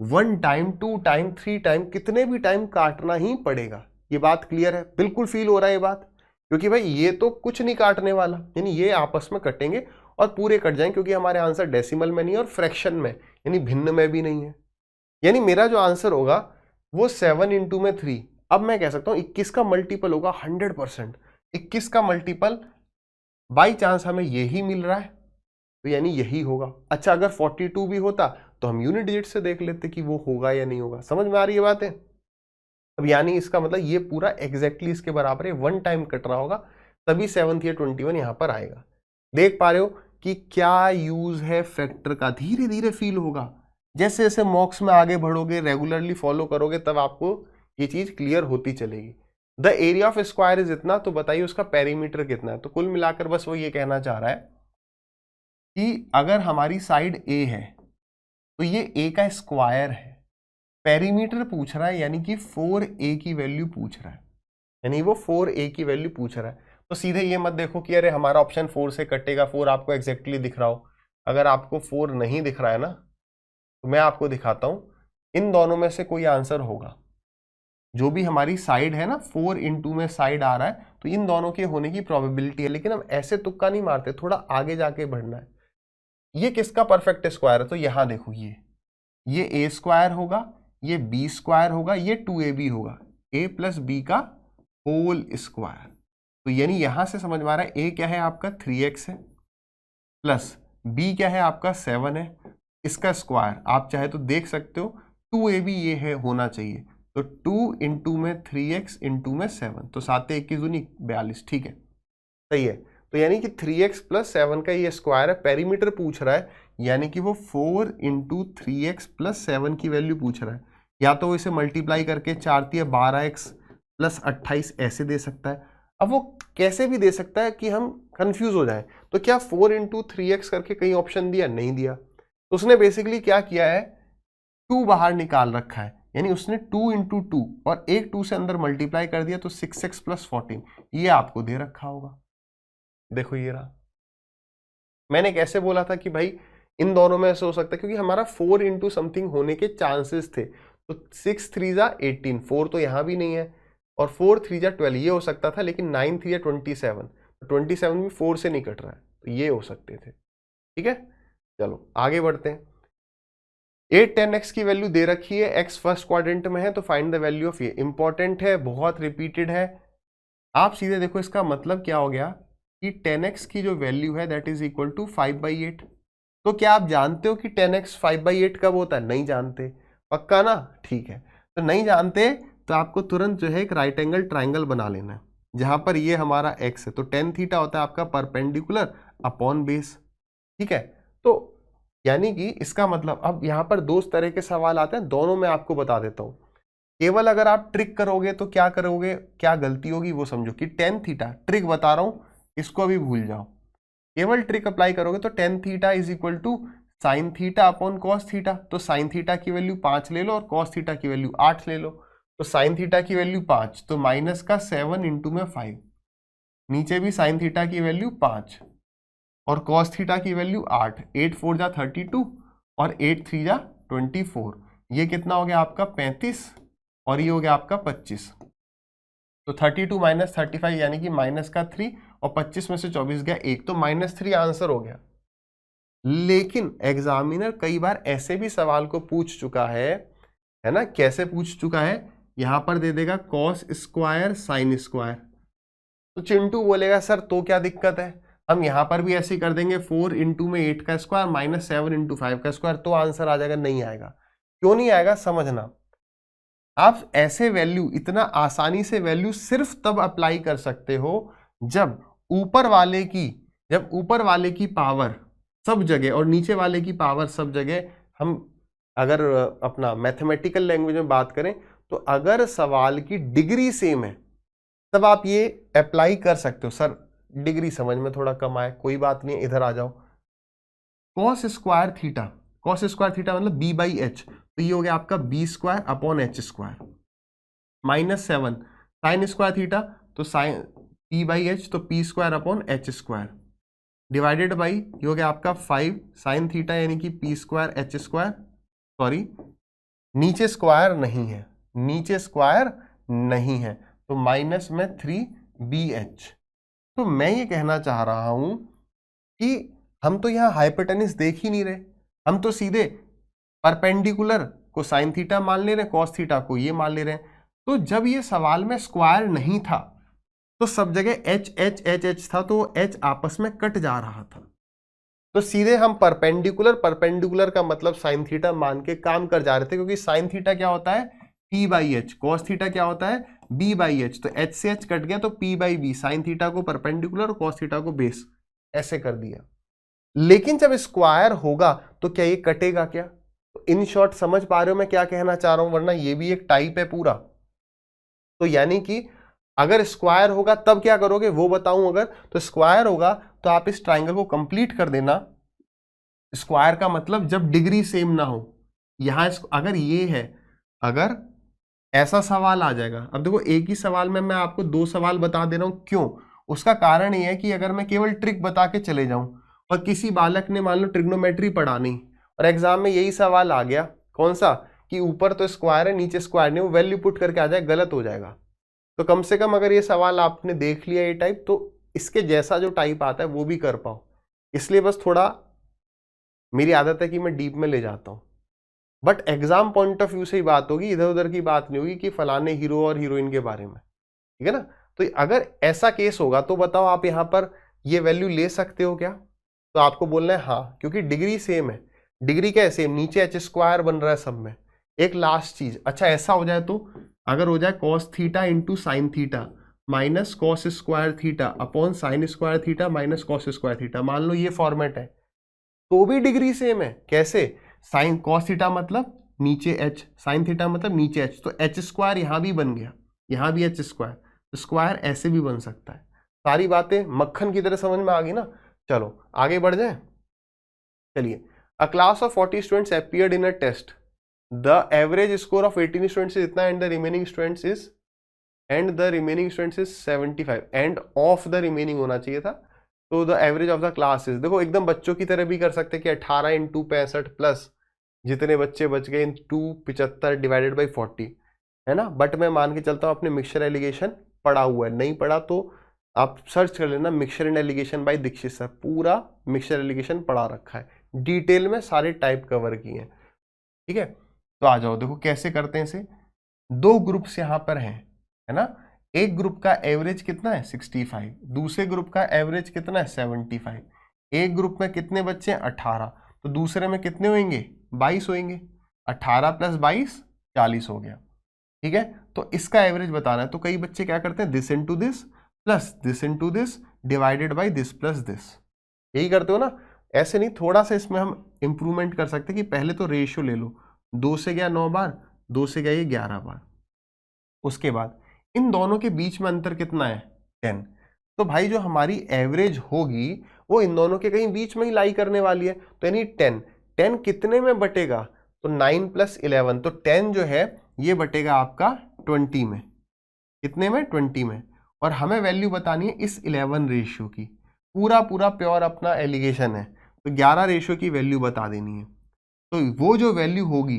1 टाइम 2 टाइम 3 टाइम कितने भी टाइम काटना ही पड़ेगा। ये बात क्लियर है, बिल्कुल फील हो रहा है ये बात, क्योंकि भाई ये तो कुछ नहीं काटने वाला, यानी ये आपस में कटेंगे और पूरे कट जाएंगे, क्योंकि हमारे आंसर डेसिमल में नहीं है और फ्रैक्शन में यानी भिन्न में भी नहीं है। यानी मेरा जो आंसर होगा वो 7 इंटू में 3, अब मैं कह सकता हूं 21 का मल्टीपल होगा 100%। 21 का मल्टीपल बाई चांस हमें यही मिल रहा है तो यानी यही होगा। अच्छा अगर 42 भी होता तो हम यूनिट डिजिट से देख लेते कि वो होगा या नहीं होगा। समझ में आ रही है बातें? अब यानी इसका मतलब ये पूरा एग्जैक्टली इसके बराबर है, 1 टाइम कट रहा होगा तभी 7 या 21 यहां पर आएगा। देख पा रहे हो कि क्या यूज है फैक्टर का, धीरे धीरे फील होगा। जैसे जैसे मॉक्स में आगे बढ़ोगे, रेगुलरली फॉलो करोगे, तब आपको ये चीज क्लियर होती चलेगी। The area of square is इतना, तो बताइए उसका पेरीमीटर कितना है। तो कुल मिलाकर बस वो ये कहना चाह रहा है कि अगर हमारी साइड ए है तो ये ए का स्क्वायर है, पेरीमीटर पूछ रहा है यानी कि 4a की वैल्यू पूछ रहा है, यानी वो 4a की वैल्यू पूछ रहा है। तो सीधे ये मत देखो कि अरे हमारा ऑप्शन 4 से कटेगा, 4 आपको एग्जैक्टली दिख रहा हो। अगर आपको 4 नहीं दिख रहा है ना तो मैं आपको दिखाता हूं, इन दोनों में से कोई आंसर होगा। जो भी हमारी साइड है ना, 4 इंटू में साइड आ रहा है, तो इन दोनों के होने की प्रोबेबिलिटी है। लेकिन हम ऐसे तुक्का नहीं मारते, थोड़ा आगे जाके बढ़ना है। ये किसका परफेक्ट स्क्वायर है, तो यहां देखो ये ए स्क्वायर होगा, ये बी स्क्वायर होगा, ये 2ab होगा, a प्लस बी का होल स्क्वायर। तो यानी यहां से समझ में आ रहा है a क्या है आपका 3x है, प्लस b क्या है आपका 7 है, इसका स्क्वायर आप चाहे तो देख सकते हो 2ab ये है होना चाहिए। तो 2 इंटू में 3x इंटू में 7, तो 7 1 की दूनी 42। ठीक है, सही है। तो यानी कि 3x प्लस 7 का ये स्क्वायर है, पेरीमीटर पूछ रहा है, यानी कि वो 4 इंटू 3x प्लस 7 की वैल्यू पूछ रहा है। या तो इसे मल्टीप्लाई करके 4 × 12x प्लस 28 ऐसे दे सकता है। अब वो कैसे भी दे सकता है कि हम कंफ्यूज हो जाए। तो क्या 4 इंटू 3x करके कहीं ऑप्शन दिया? नहीं दिया। तो उसने बेसिकली क्या किया है, 2 बाहर निकाल रखा है, यानी उसने 2 इंटू 2 और एक 2 से अंदर मल्टीप्लाई कर दिया, तो 6x प्लस 14 ये आपको दे रखा होगा। देखो ये रहा। मैंने कैसे बोला था कि भाई इन दोनों में ऐसे हो सकता है, क्योंकि हमारा 4 इंटू समथिंग होने के चांसेस थे। तो 6 3 जा 18, 4 तो यहां भी नहीं है, और 4 3 जा 12 ये हो सकता था, लेकिन 9 3 जा 27, 27 भी 4 से नहीं कट रहा है, तो ये हो सकते थे। ठीक है, चलो आगे बढ़ते हैं। 8 10x की वैल्यू दे रखी है, x फर्स्ट क्वाड्रेंट में है, तो फाइंड द वैल्यू ऑफ ये। इंपॉर्टेंट है, बहुत रिपीटेड है। आप सीधे देखो इसका मतलब क्या हो गया कि 10x की जो वैल्यू है दैट इज इक्वल टू 5/8। तो क्या आप जानते हो कि 10x 5/8 कब होता है? नहीं जानते, पक्का ना? ठीक है, तो नहीं जानते तो आपको तुरंत जो है एक राइट एंगल ट्राइंगल बना लेना है, जहां पर ये हमारा x है, तो tan थीटा होता है आपका परपेंडिकुलर अपॉन बेस। ठीक है, तो यानी कि इसका मतलब अब यहां पर दो तरह के सवाल आते हैं, दोनों में आपको बता देता हूं। केवल अगर आप ट्रिक करोगे तो क्या करोगे, क्या गलती होगी वो समझो कि tan थीटा, ट्रिक बता रहा हूं, इसको अभी भूल जाओ। केवल ट्रिक अप्लाई करोगे तो tan theta is equal to sine theta upon cos theta. तो साइन थीटा की वैल्यू 5 ले लो और कॉस थीटा की वैल्यू 8 ले लो। तो साइन थीटा की वैल्यू 5, तो माइनस का 7 इंटू में 5, नीचे भी साइन थीटा की वैल्यू 5 और कॉस थीटा की वैल्यू 8। 8 4 जा 32 और 8 3 जा 24। ये कितना हो गया आपका 35 और ये हो गया आपका 25। तो 32 माइनस 35 यानी कि माइनस का 3 और 25 में से 24 गया 1, तो -3 आंसर हो गया। लेकिन एग्जामिनर कई बार ऐसे भी सवाल को पूछ चुका है ना? कैसे पूछ चुका है? यहां पर दे देगा कॉस स्क्वायर साइन स्क्वायर, तो चिंटू बोलेगा सर तो क्या दिक्कत है, हम यहां पर भी ऐसे कर देंगे 4 इंटू में 8 का स्क्वायर माइनस 7 इंटू 5 का स्क्वायर, तो आंसर आ जाएगा। नहीं आएगा। क्यों नहीं आएगा समझना। आप ऐसे वैल्यू, इतना आसानी से वैल्यू सिर्फ तब अप्लाई कर सकते हो जब ऊपर वाले की पावर सब जगह और नीचे वाले की पावर सब जगह, हम अगर अपना मैथमेटिकल लैंग्वेज में बात करें तो अगर सवाल की डिग्री सेम है तब आप ये अप्लाई कर सकते हो। सर डिग्री समझ में थोड़ा कम आए, कोई बात नहीं, इधर आ जाओ। कॉस स्क्वायर थीटा मतलब b/h, तो ये हो गया आपका b square upon h square minus 7 sine square theta, तो साइन p/h, तो p square upon h square divided by ये हो गया आपका 5 साइन थीटा यानी कि p square h square, sorry नीचे स्क्वायर नहीं है, तो माइनस में 3bh। तो मैं ये कहना चाह रहा हूं कि हम तो यहां हाइपोटेन्यूस देख ही नहीं रहे, हम तो सीधे परपेंडिकुलर को साइन थीटा मान ले रहे हैं, कॉस थीटा को ये मान ले रहे हैं। तो जब ये सवाल में स्क्वायर नहीं था तो सब जगह h था, तो h आपस में कट जा रहा था, तो सीधे हम परपेंडिकुलर का मतलब साइन थीटा मान के काम कर जा रहे थे, क्योंकि साइन थीटा क्या होता है p/h, कॉस थीटा क्या होता है b/h, तो h से h कट गया तो p/b, साइन थीटा को परपेंडिकुलर और कॉस थीटा को बेस, ऐसे कर दिया। लेकिन जब स्क्वायर होगा तो क्या ये कटेगा क्या? तो इन शॉर्ट समझ पा रहे हो मैं क्या कहना चाह रहा हूं, वरना ये भी एक टाइप है पूरा। तो यानी कि अगर स्क्वायर होगा तब क्या करोगे वो बताऊं। अगर तो स्क्वायर होगा तो आप इस ट्राइंगल को कंप्लीट कर देना। स्क्वायर का मतलब जब डिग्री सेम ना हो, यहां अगर ये है, अगर ऐसा सवाल आ जाएगा। अब देखो एक ही सवाल में मैं आपको दो सवाल बता दे रहा हूं, क्यों? उसका कारण ये है कि अगर मैं केवल ट्रिक बता के चले जाऊं और किसी बालक ने मान लो ट्रिग्नोमेट्री पढ़ा नहीं और एग्जाम में यही सवाल आ गया, कौन सा, कि ऊपर तो स्क्वायर है नीचे स्क्वायर नहीं, वो वैल्यू पुट करके आ जाए, गलत हो जाएगा। तो कम से कम अगर ये सवाल आपने देख लिया ये टाइप, तो इसके जैसा जो टाइप आता है वो भी कर पाओ। इसलिए बस थोड़ा मेरी आदत है कि मैं डीप में ले जाता हूं, but exam point of view से ही बात होगी, इधर उधर की बात नहीं होगी कि फलाने हीरो और हीरोइन के बारे में, ठीक है ना। तो अगर ऐसा केस होगा तो बताओ आप यहां पर ये वैल्यू ले सकते हो क्या? तो आपको बोलना है हाँ, क्योंकि डिग्री सेम है। डिग्री क्या है? सेम, नीचे एच स्क्वायर बन रहा है सब में। एक लास्ट चीज, अच्छा ऐसा हो जाए तो अगर हो जाए cos theta into sine theta minus cos square theta upon sine square theta minus cos square theta, मान लो ये फॉर्मेट है, तो भी डिग्री सेम है। कैसे? साइन कॉस थीटा मतलब नीचे एच, साइन थीटा मतलब नीचे एच, तो एच स्क्वायर यहां भी बन गया, यहां भी एच स्क्वायर, तो स्क्वायर ऐसे भी बन सकता है। सारी बातें मक्खन की तरह समझ में आ गई ना। चलो आगे बढ़ जाए। चलिए, a class of 40 students appeared in a test, the average score of 18 students is इतना and the remaining students is 75 and of the remaining होना चाहिए था। तो the average of the class is, देखो एकदम बच्चों की तरह भी कर सकते कि 18 इंटू 65 प्लस जितने बच्चे बच गए इंटू 75 डिवाइडेड बाई 40, है ना। बट मैं मान के चलता हूँ आपने मिक्सचर एलिगेशन पढ़ा हुआ है, नहीं पढ़ा तो आप सर्च कर लेना mixture and alligation by Dikshit sir, पूरा मिक्सचर एलिगेशन पढ़ा रखा है, डिटेल में सारे टाइप कवर किए हैं। ठीक है, तो आ जाओ, देखो कैसे करते हैं इसे। दो ग्रुप्स यहां पर हैं, है ना। एक ग्रुप का एवरेज कितना है 65, दूसरे ग्रुप का एवरेज कितना है 75। एक ग्रुप में कितने बच्चे हैं 18, तो दूसरे में कितने होंगे 22 होंगे। 18 + 22 40 हो गया। ठीक है, तो इसका एवरेज बताना है, तो कई बच्चे क्या करते हैं this into this plus this into this divided by this plus this, यही करते हो ना। ऐसे नहीं, थोड़ा सा इसमें हम इंप्रूवमेंट कर सकते हैं कि पहले तो रेशियो ले लो, 2 से गया 9 बार, 2 से गया ये 11 बार। उसके बाद इन दोनों के बीच में अंतर कितना है 10, तो भाई जो हमारी एवरेज होगी वो इन दोनों के कहीं बीच में ही लाई करने वाली है, तो यानी 10 कितने में बटेगा, तो 9 + 11, तो 10 जो है ये बटेगा आपका 20 में। कितने में 20 में। और हमें वैल्यू बतानी है इस 11 रेशियो की, पूरा पूरा प्योर अपना एलिगेशन है, तो 11 रेशियो की वैल्यू बता देनी है। तो वो जो वैल्यू होगी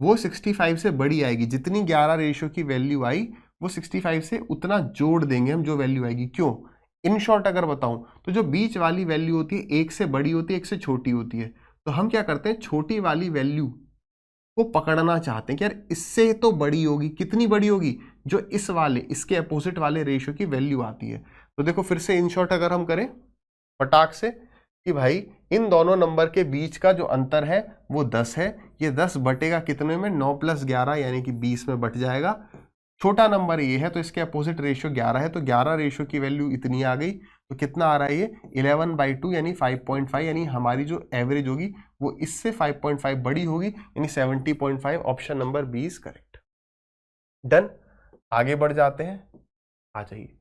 वो 65 से बड़ी आएगी, जितनी 11 रेशियो की वैल्यू आई वो 65 से उतना जोड़ देंगे हम जो वैल्यू आएगी। क्यों, इन शॉर्ट अगर बताऊं तो जो बीच वाली वैल्यू होती है एक से बड़ी होती है, एक से छोटी होती है, तो हम क्या करते हैं छोटी वाली वैल्यू को पकड़ना चाहते हैं कि यार इससे तो बड़ी होगी, कितनी बड़ी होगी, जो इस वाले इसके अपोजिट वाले रेशियो की वैल्यू आती है। तो देखो फिर से इन शॉर्ट अगर हम करें फटाक से कि भाई इन दोनों नंबर के बीच का जो अंतर है वो 10 है, ये 10 बटेगा कितने में 9 + 11 यानी कि 20 में बट जाएगा। छोटा नंबर ये है तो इसके अपोजिट रेशियो 11 है, तो 11 रेशियो की वैल्यू इतनी आ गई, तो कितना आ रहा है ये 11/2 यानी 5.5, यानी हमारी जो एवरेज होगी वो इससे 5.5 बड़ी होगी, यानी 70.5। Option number B is correct. Done, आगे बढ़ जाते हैं, आ जाइए।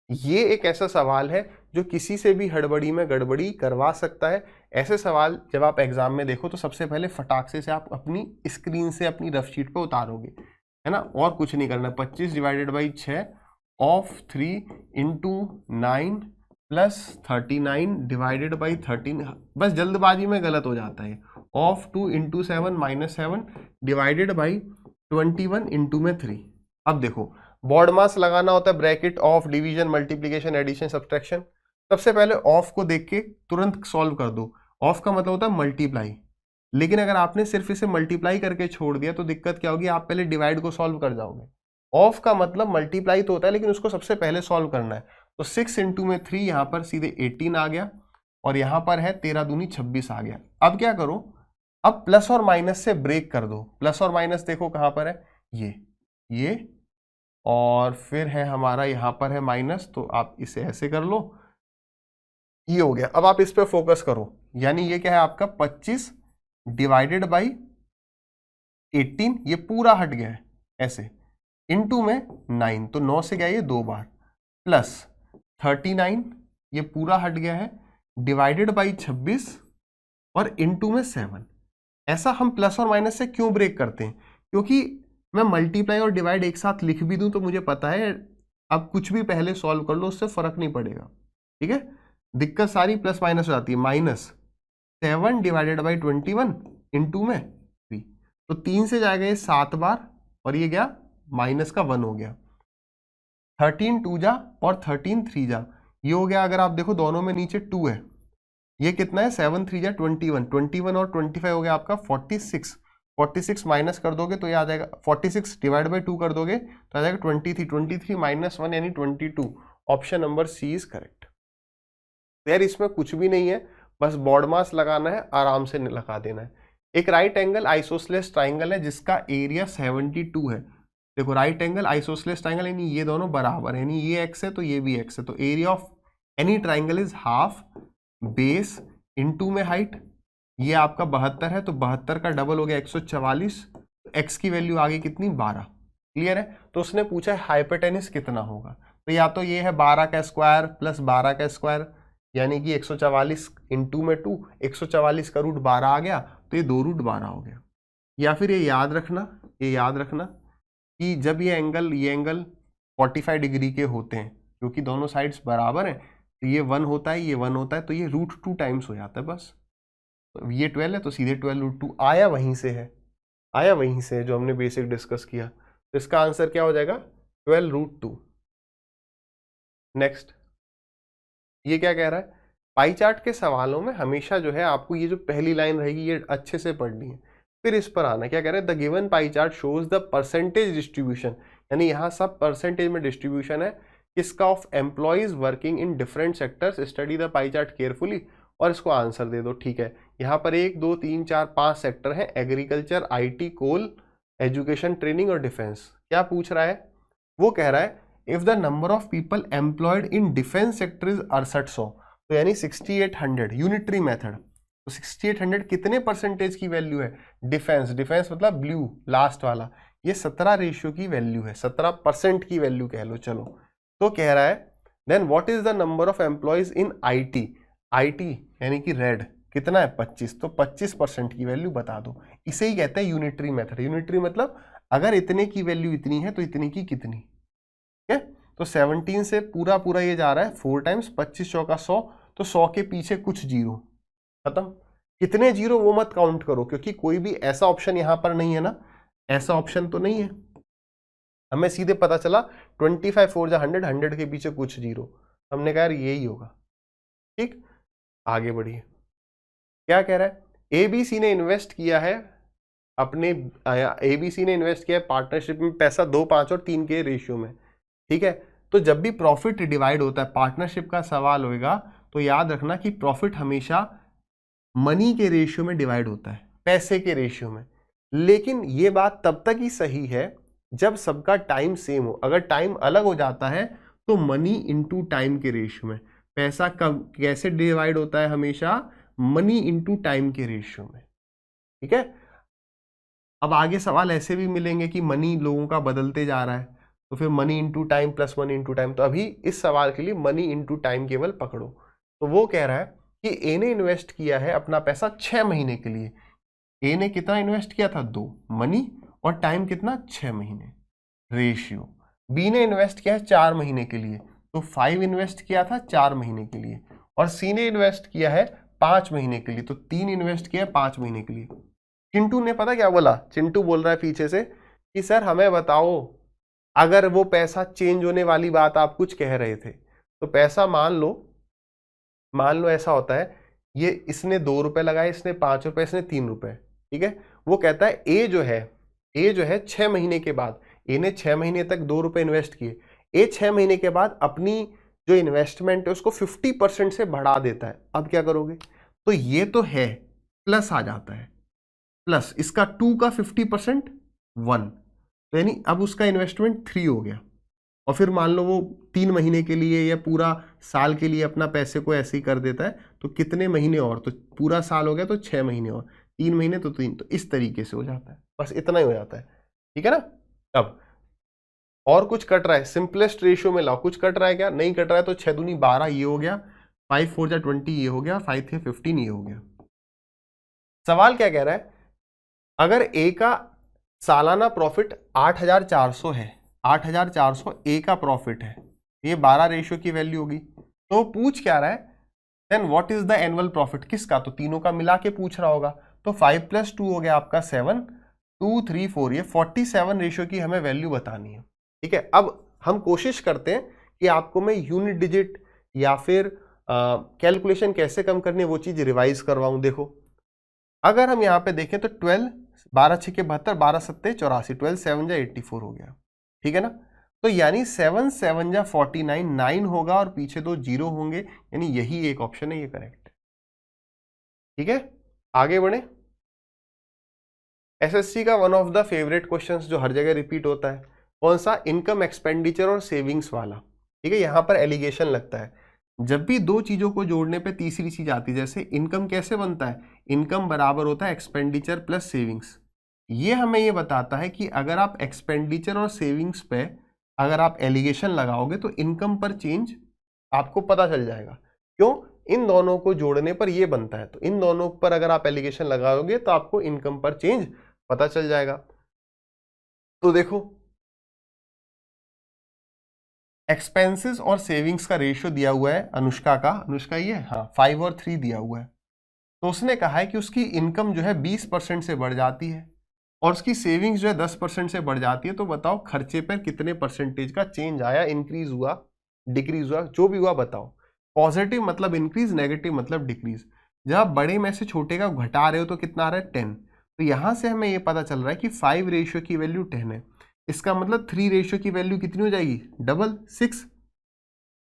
ये एक ऐसा सवाल है जो किसी से भी हड़बड़ी में गड़बड़ी करवा सकता है। ऐसे सवाल जब आप एग्जाम में देखो तो सबसे पहले फटाक से आप अपनी स्क्रीन से अपनी रफ शीट पे उतारोगे, है ना, और कुछ नहीं करना। 25 / 6 ऑफ 3 × 9 + 39 डिवाइडेड बाई 13, बस जल्दबाजी में गलत हो जाता है। Of 2 × 7 - 7 divided by 21 × 3। अब देखो बॉड मास लगाना होता है, bracket of, division, multiplication, addition, subtraction. सबसे पहले ऑफ को देख के तुरंत सॉल्व कर दो। ऑफ का मतलब होता है मल्टीप्लाई, लेकिन अगर आपने सिर्फ इसे मल्टीप्लाई करके छोड़ दिया तो दिक्कत क्या होगी, आप पहले डिवाइड को सॉल्व कर जाओगे। ऑफ का मतलब मल्टीप्लाई तो होता है लेकिन उसको सबसे पहले सॉल्व करना है। तो 6 × 3 यहां पर सीधे 18 आ गया, और यहां पर है 13 दूनी 26 आ गया। अब क्या करो, अब प्लस और माइनस से ब्रेक कर दो। प्लस और माइनस देखो कहां पर है, ये और फिर है हमारा यहां पर है माइनस, तो आप इसे ऐसे कर लो, ये हो गया। अब आप इस पे फोकस करो, यानी ये क्या है आपका 25 डिवाइडेड बाई 18, ये पूरा हट गया है ऐसे, इनटू में 9, तो 9 से गया ये 2 बार, प्लस 39 ये पूरा हट गया है, डिवाइडेड बाई 26 और इनटू में 7। ऐसा हम प्लस और माइनस से क्यों ब्रेक करते हैं, क्योंकि मैं मल्टीप्लाई और डिवाइड एक साथ लिख भी दूं तो मुझे पता है अब कुछ भी पहले सॉल्व कर लो उससे फर्क नहीं पड़ेगा। ठीक है, दिक्कत सारी प्लस माइनस हो जाती है। -7 डिवाइडेड बाई 21 इनटू में 3, तो 3 से जाएगा ये 7 बार, और ये गया माइनस का 1 हो गया। 13 2 जा और 13 3 जा, ये हो गया। अगर आप देखो दोनों में नीचे 2 है, ये कितना है 7 3 जा 21, 21 और 25 हो गया आपका 46। 46 माइनस कर दोगे तो ये आ जाएगा, 46 डिवाइड बाई 2 कर दोगे तो आ जाएगा 23, 23 - 1 यानी 22। Option number C is correct. यार इसमें कुछ भी नहीं है, बस बॉड मास लगाना है, आराम से लगा देना है। एक राइट एंगल आइसोसेलेस ट्राइंगल है जिसका एरिया 72 है। देखो राइट एंगल आइसोसेलेस ट्राइंगल यानी ये दोनों बराबर है, यानी ये एक्स है तो ये भी एक्स है, तो area of any triangle is half base into में हाइट। ये आपका 72 है, तो 72 का डबल हो गया 144, एक्स की वैल्यू आ गई कितनी 12। क्लियर है, तो उसने पूछा हाइपोटेनस कितना होगा, तो या तो ये है 12 का स्क्वायर प्लस 12 का स्क्वायर, यानी कि 144 इनटू में 2, 144 का रूट 12 आ गया, तो ये 2 रूट 12 हो गया। या फिर ये याद रखना कि जब ये एंगल 45 डिग्री के होते हैं, क्योंकि दोनों साइड्स बराबर हैं, तो ये 1 होता है, ये 1 होता है, तो ये √2 टाइम्स हो जाता है बस। तो ये 12 है तो सीधे 12 √2 आया, वहीं से है जो हमने बेसिक डिस्कस किया। तो इसका आंसर क्या हो जाएगा 12 √2। नेक्स्ट ये क्या कह रहा है, पाई चार्ट के सवालों में हमेशा जो है आपको ये जो पहली लाइन रहेगी ये अच्छे से पढ़नी है, फिर इस पर आना। क्या कह रहे हैं, the given pie chart shows the percentage distribution, यानी यहाँ सब परसेंटेज में डिस्ट्रीब्यूशन है किसका, of employees working in different sectors, study the pie chart carefully, और इसको आंसर दे दो। ठीक है, यहाँ पर 1 2 3 4 5 सेक्टर हैं, agriculture, IT, coal, education, training और डिफेंस। क्या पूछ रहा है, वो कह रहा है if the number of people employed in defence sector is 6800, तो यानी 6800 यूनिटरी मेथड, तो 6800 कितने परसेंटेज की वैल्यू है, डिफेंस, डिफेंस मतलब ब्लू लास्ट वाला, ये 17 रेशियो की वैल्यू है, 17% की वैल्यू कह लो। चलो, तो कह रहा है then what is the number of employees in IT, IT यानी कि रेड कितना है 25, तो 25% की वैल्यू बता दो। इसे ही कहते हैं यूनिटरी मेथड। यूनिटरी मतलब अगर इतने की वैल्यू इतनी है तो इतनी की कितनी, ठीक है। तो 17 से पूरा पूरा ये जा रहा है 4 टाइम्स, 25 चौका 100, तो 100 के पीछे कुछ जीरो, खत्म। कितने जीरो वो मत काउंट करो, क्योंकि कोई भी ऐसा ऑप्शन यहां पर नहीं है ना, ऐसा ऑप्शन तो नहीं है। हमें सीधे पता चला 25 4 जा 100, 100 के पीछे कुछ जीरो, हमने कहा यही होगा। ठीक, आगे बढ़िए। क्या कह रहा है, ABC ने इन्वेस्ट किया है अपने, ABC ने इन्वेस्ट किया है पार्टनरशिप में पैसा 2 5 और 3 के रेशियो में, ठीक है। तो जब भी प्रॉफिट डिवाइड होता है, पार्टनरशिप का सवाल होगा, तो याद रखना कि प्रॉफिट हमेशा मनी के रेशियो में डिवाइड होता है, पैसे के रेशियो में। लेकिन ये बात तब तक ही सही है जब सबका टाइम सेम हो। अगर टाइम अलग हो जाता है तो मनी इंटू टाइम के रेशियो में, पैसा कब कैसे डिवाइड होता है, हमेशा मनी इंटू टाइम के रेशियो में, ठीक है। अब आगे सवाल ऐसे भी मिलेंगे कि मनी लोगों का बदलते जा रहा है, तो फिर money into time plus money into time, तो अभी इस सवाल के लिए मनी इंटू टाइम केवल पकड़ो। तो वो कह रहा है कि ए ने इन्वेस्ट किया है अपना पैसा 6 महीने के लिए। ए ने कितना इन्वेस्ट किया था, 2 मनी, और टाइम कितना 6 महीने रेशियो। बी ने इन्वेस्ट किया है 4 महीने के लिए, तो 5 इन्वेस्ट किया था 4 महीने के लिए, और सी ने इन्वेस्ट किया है 5 महीने के लिए, तो 3 इन्वेस्ट किया है 5 महीने के लिए। चिंटू ने पता क्या बोला, चिंटू बोल रहा है पीछे से कि सर हमें बताओ, अगर वो पैसा चेंज होने वाली बात आप कुछ कह रहे थे, तो पैसा मान लो ऐसा होता है, ये इसने 2 रुपए लगाए, इसने 5 रुपए, इसने 3 रुपए, ठीक है। वो कहता है ए जो है 6 महीने के बाद, ए ने 6 महीने तक 2 रुपए इन्वेस्ट किए, ए 6 महीने के बाद अपनी जो इन्वेस्टमेंट है उसको 50% से बढ़ा देता है। अब क्या करोगे, तो ये तो है प्लस आ जाता है, प्लस इसका 2 का 50% 1, तो यानी अब उसका इन्वेस्टमेंट 3 हो गया। और फिर मान लो वो 3 महीने के लिए या पूरा साल के लिए अपना पैसे को ऐसे ही कर देता है, तो कितने महीने और, तो पूरा साल हो गया तो 6 महीने और, 3 महीने तो 3, तो इस तरीके से हो जाता है, बस इतना ही हो जाता है, ठीक है ना। अब और कुछ कट रहा है, सिंपलेस्ट रेशियो में लाओ, कुछ कट रहा है क्या, नहीं कट रहा है, तो 6 दूनी 12 ये हो गया, 5 4 जा 20 ये हो गया, 5 3 15 ये हो गया। सवाल क्या कह रहा है, अगर ए का सालाना प्रॉफिट 8400 है, 8400 ए का प्रॉफिट है, ये 12 रेशियो की वैल्यू होगी, तो पूछ क्या रहा है, then what is the annual profit किसका, तो तीनों का मिला के पूछ रहा होगा, तो 5 + 2 हो गया आपका 7, 2 3 4, ये 47 रेशियो की हमें वैल्यू बतानी है, ठीक है। अब हम कोशिश करते हैं कि आपको मैं यूनिट डिजिट या फिर कैलकुलेशन कैसे कम करनी है वो चीज रिवाइज करवाऊं। देखो, अगर हम यहाँ पे देखें तो 12 12 6 के 72, 12 7 84, 12 7 जा 84 हो गया, ठीक है ना। तो यानी 7 7 जा 49, 9 होगा और पीछे 2 जीरो होंगे, यानी यही एक ऑप्शन है, ये करेक्ट है, ठीक है। आगे बढ़े। एसएससी का one of the favourite questions जो हर जगह रिपीट होता है, कौन सा, इनकम एक्सपेंडिचर और सेविंग्स वाला, ठीक है। यहाँ पर एलिगेशन लगता है, जब भी दो चीजों को जोड़ने पे तीसरी चीज आती है, जैसे इनकम कैसे बनता है, इनकम बराबर होता है एक्सपेंडिचर प्लस सेविंग्स। ये हमें ये बताता है कि अगर आप एक्सपेंडिचर और सेविंग्स पे अगर आप एलिगेशन लगाओगे तो इनकम पर चेंज आपको पता चल जाएगा। क्यों, इन दोनों को जोड़ने पर ये बनता है, तो इन दोनों पर अगर आप एलिगेशन लगाओगे तो आपको इनकम पर चेंज पता चल जाएगा। तो देखो, एक्सपेंसेस और सेविंग्स का रेशियो दिया हुआ है अनुष्का का, अनुष्का ये हाँ 5 और 3 दिया हुआ है, तो उसने कहा है कि उसकी इनकम जो है 20% से बढ़ जाती है और उसकी सेविंग्स जो है 10% से बढ़ जाती है। तो बताओ खर्चे पर कितने परसेंटेज का चेंज आया, इंक्रीज हुआ, डिक्रीज हुआ, जो भी हुआ बताओ। पॉजिटिव मतलब इंक्रीज, नेगेटिव मतलब डिक्रीज। जब आप बड़े में से छोटे का घटा रहे हो तो कितना आ रहा है 10। तो यहां से हमें ये पता चल रहा है कि 5 रेशियो की वैल्यू 10 है। इसका मतलब 3 रेशियो की वैल्यू कितनी हो जाएगी, डबल 6।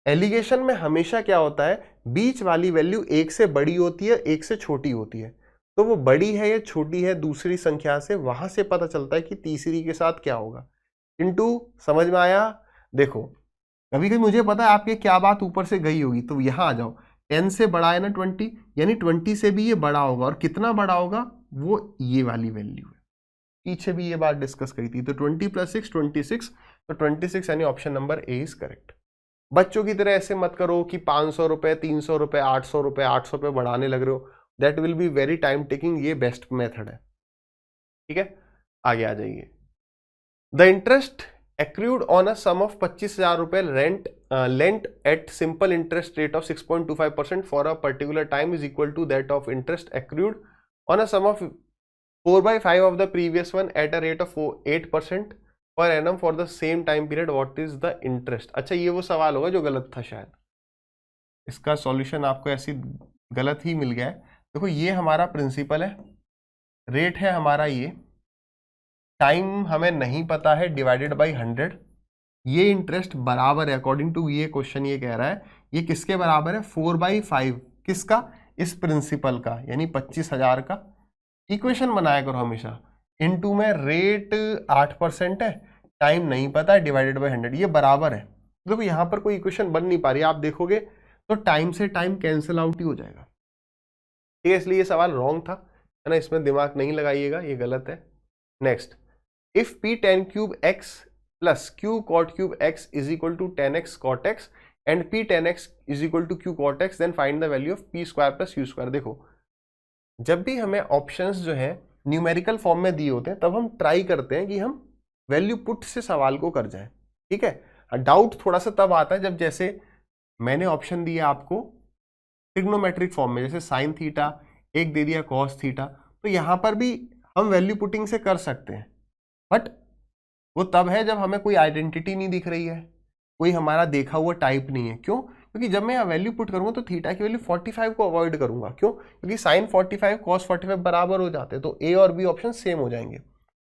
एलिगेशन में हमेशा क्या होता है, बीच वाली वैल्यू एक से बड़ी होती है, एक से छोटी होती है। तो वो बड़ी है या छोटी है दूसरी संख्या से, वहां से पता चलता है कि तीसरी के साथ क्या होगा। किंतु समझ में आया? देखो कभी कभी मुझे पता है आपके क्या बात ऊपर से गई होगी, तो यहां आ जाओ। 10 से बड़ा है ना 20, यानी 20 से भी ये बड़ा होगा, और कितना बड़ा होगा, वो ये वाली वैल्यू है। पीछे भी ये बात डिस्कस करी थी। तो 20 + 6 26, तो 26 यानी option number A is correct. बच्चों की तरह ऐसे मत करो कि 500 रुपए, 300 रुपए, 800 रुपए, 800 रुपए बढ़ाने लग रहे हो, that will be very time taking. ये बेस्ट मेथड है, ठीक है। आगे आ जाइए। The interest accrued on a sum of 25,000 रुपए lent at simple interest rate of 6.25% for a particular time is equal to that of interest accrued on a sum of 4/5 of the previous one at a rate of 8% per annum for the same time period. What is the interest? अच्छा, ये वो सवाल होगा जो गलत था शायद। इसका सॉल्यूशन आपको ऐसी गलत ही मिल गया है। देखो ये हमारा प्रिंसिपल है, रेट है हमारा ये, टाइम हमें नहीं पता है, डिवाइडेड बाई 100। ये इंटरेस्ट बराबर है, अकॉर्डिंग टू ये क्वेश्चन ये कह रहा है, ये किसके बराबर है, 4/5। किसका, इस प्रिंसिपल का, यानी 25,000 का। इक्वेशन बनाया करो हमेशा, इनटू में रेट 8% है, टाइम नहीं पता है, डिवाइडेड बाई 100, ये बराबर है। देखो यहाँ पर कोई इक्वेशन बन नहीं पा रही, आप देखोगे तो टाइम से टाइम कैंसिल आउट ही हो जाएगा, ठीक है। इसलिए ये सवाल रॉन्ग था, है ना, इसमें दिमाग नहीं लगाइएगा, ये गलत है। Next, if p tan cube x plus q cot cube x is equal to tan x cot x and p tan x is equal to q cot x, then find the value of p square plus q square। देखो जब भी हमें options जो है numerical form में दिए होते हैं, तब हम ट्राई करते हैं कि हम वैल्यू पुट से सवाल को कर जाएं, ठीक है। डाउट थोड़ा सा तब आता है जब जैसे मैंने ऑप्शन दिया आपको ट्रिग्नोमेट्रिक फॉर्म में, जैसे साइन थीटा, एक दे दिया कॉस थीटा, तो यहां पर भी हम वैल्यू पुटिंग से कर सकते हैं, बट वो तब है जब हमें कोई आइडेंटिटी नहीं दिख रही है, कोई हमारा देखा हुआ टाइप नहीं है। क्यों? क्योंकि जब मैं यहाँ वैल्यू पुट करूंगा तो थीटा की वैल्यू 45 को अवॉइड करूंगा। क्यों? क्योंकि साइन 45 कॉस 45 बराबर हो जाते हैं, तो ए और बी ऑप्शन सेम हो जाएंगे।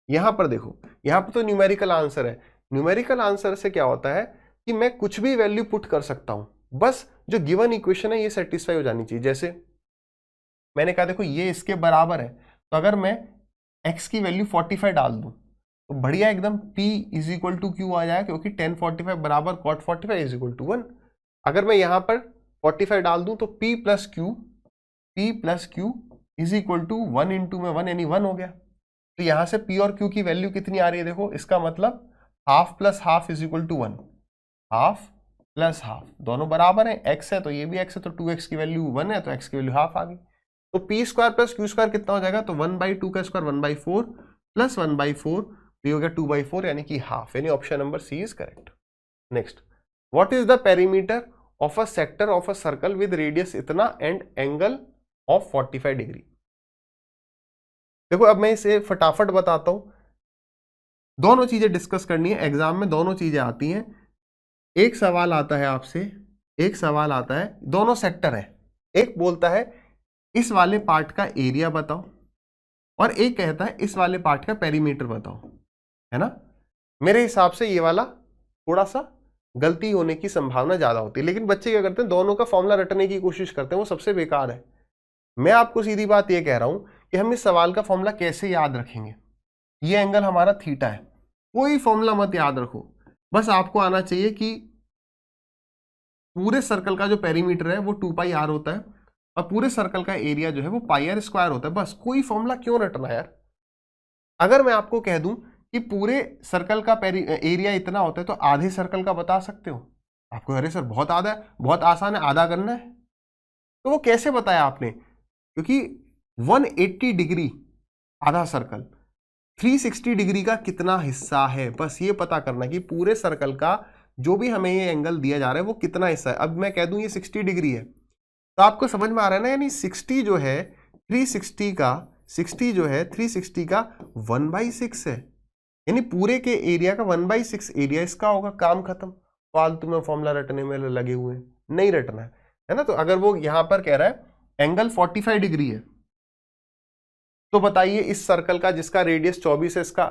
यहां पर देखो, यहां पर तो न्यूमेरिकल आंसर है। न्यूमेरिकल आंसर से क्या होता है कि मैं कुछ भी वैल्यू पुट कर सकता हूं, बस जो गिवन इक्वेशन है ये सेटिस्फाई हो जानी चाहिए। जैसे मैंने कहा देखो ये इसके बराबर है, तो अगर मैं x की वैल्यू 45 डाल दूं तो बढ़िया एकदम p is equal to Q आ जाएगा, क्योंकि tan 45 बराबर cot 45 इज इक्वल टू 1। अगर मैं यहां पर 45 डाल दूं तो p plus q is equal to 1 into में 1 यानी 1 हो गया। तो यहां से p और q की वैल्यू कितनी आ रही है, देखो इसका मतलब half plus half is equal to 1, half plus half दोनों बराबर है, x है तो ये भी x है, तो 2x की वैल्यू 1 है तो x की वैल्यू हाफ आ गई। तो p square plus Q square कितना हो जाएगा, तो 1/2 का स्क्वायर 1/4 प्लस 1/4, ये हो गया 2/4 यानी कि हाफ, यानी option number C is correct. Next, what is the perimeter of a sector of a circle with radius इतना एंड एंगल ऑफ 45 डिग्री। देखो अब मैं इसे फटाफट बताता हूं, दोनों चीजें डिस्कस करनी है, एग्जाम में दोनों चीजें आती हैं। एक सवाल आता है आपसे, एक सवाल आता है, दोनों सेक्टर है, एक बोलता है इस वाले पार्ट का एरिया बताओ और एक कहता है इस वाले पार्ट का पेरीमीटर बताओ, है ना। मेरे हिसाब से ये वाला थोड़ा सा गलती होने की संभावना ज्यादा होती है, लेकिन बच्चे क्या करते हैं, दोनों का फॉर्मूला रटने की कोशिश करते हैं, वो सबसे बेकार है। मैं आपको सीधी बात ये कह रहा हूं कि हम इस सवाल का फॉर्मूला कैसे याद रखेंगे। ये एंगल हमारा थीटा है, कोई फॉर्मूला मत याद रखो, बस आपको आना चाहिए कि पूरे सर्कल का जो पेरीमीटर है वो 2πr होता है और पूरे सर्कल का एरिया जो है वो πr² होता है। बस कोई फॉर्मूला क्यों रटना यार। अगर मैं आपको कह दूं कि पूरे सर्कल का एरिया इतना होता है तो आधे सर्कल का बता सकते हो, आपको अरे सर बहुत आधा है, बहुत आसान है, आधा करना है, तो वो कैसे बताया आपने, क्योंकि 180 डिग्री आधा सर्कल, 360 डिग्री का कितना हिस्सा है, बस ये पता करना कि पूरे सर्कल का जो भी हमें ये एंगल दिया जा रहा है वो कितना हिस्सा है। अब मैं कह दूं ये 60 डिग्री है, तो आपको समझ में आ रहा है ना, यानी 60 जो है 360 का 60 जो है 360 का 1/6 है, यानी पूरे के एरिया का 1/6 एरिया इसका होगा। काम खत्म, फालतू में फॉर्मूला रटने में लगे हुए हैं, नहीं रटना है। है ना। तो अगर वो यहां पर कह रहा है एंगल 45 डिग्री है, तो बताइए इस सर्कल का जिसका रेडियस 24 है इसका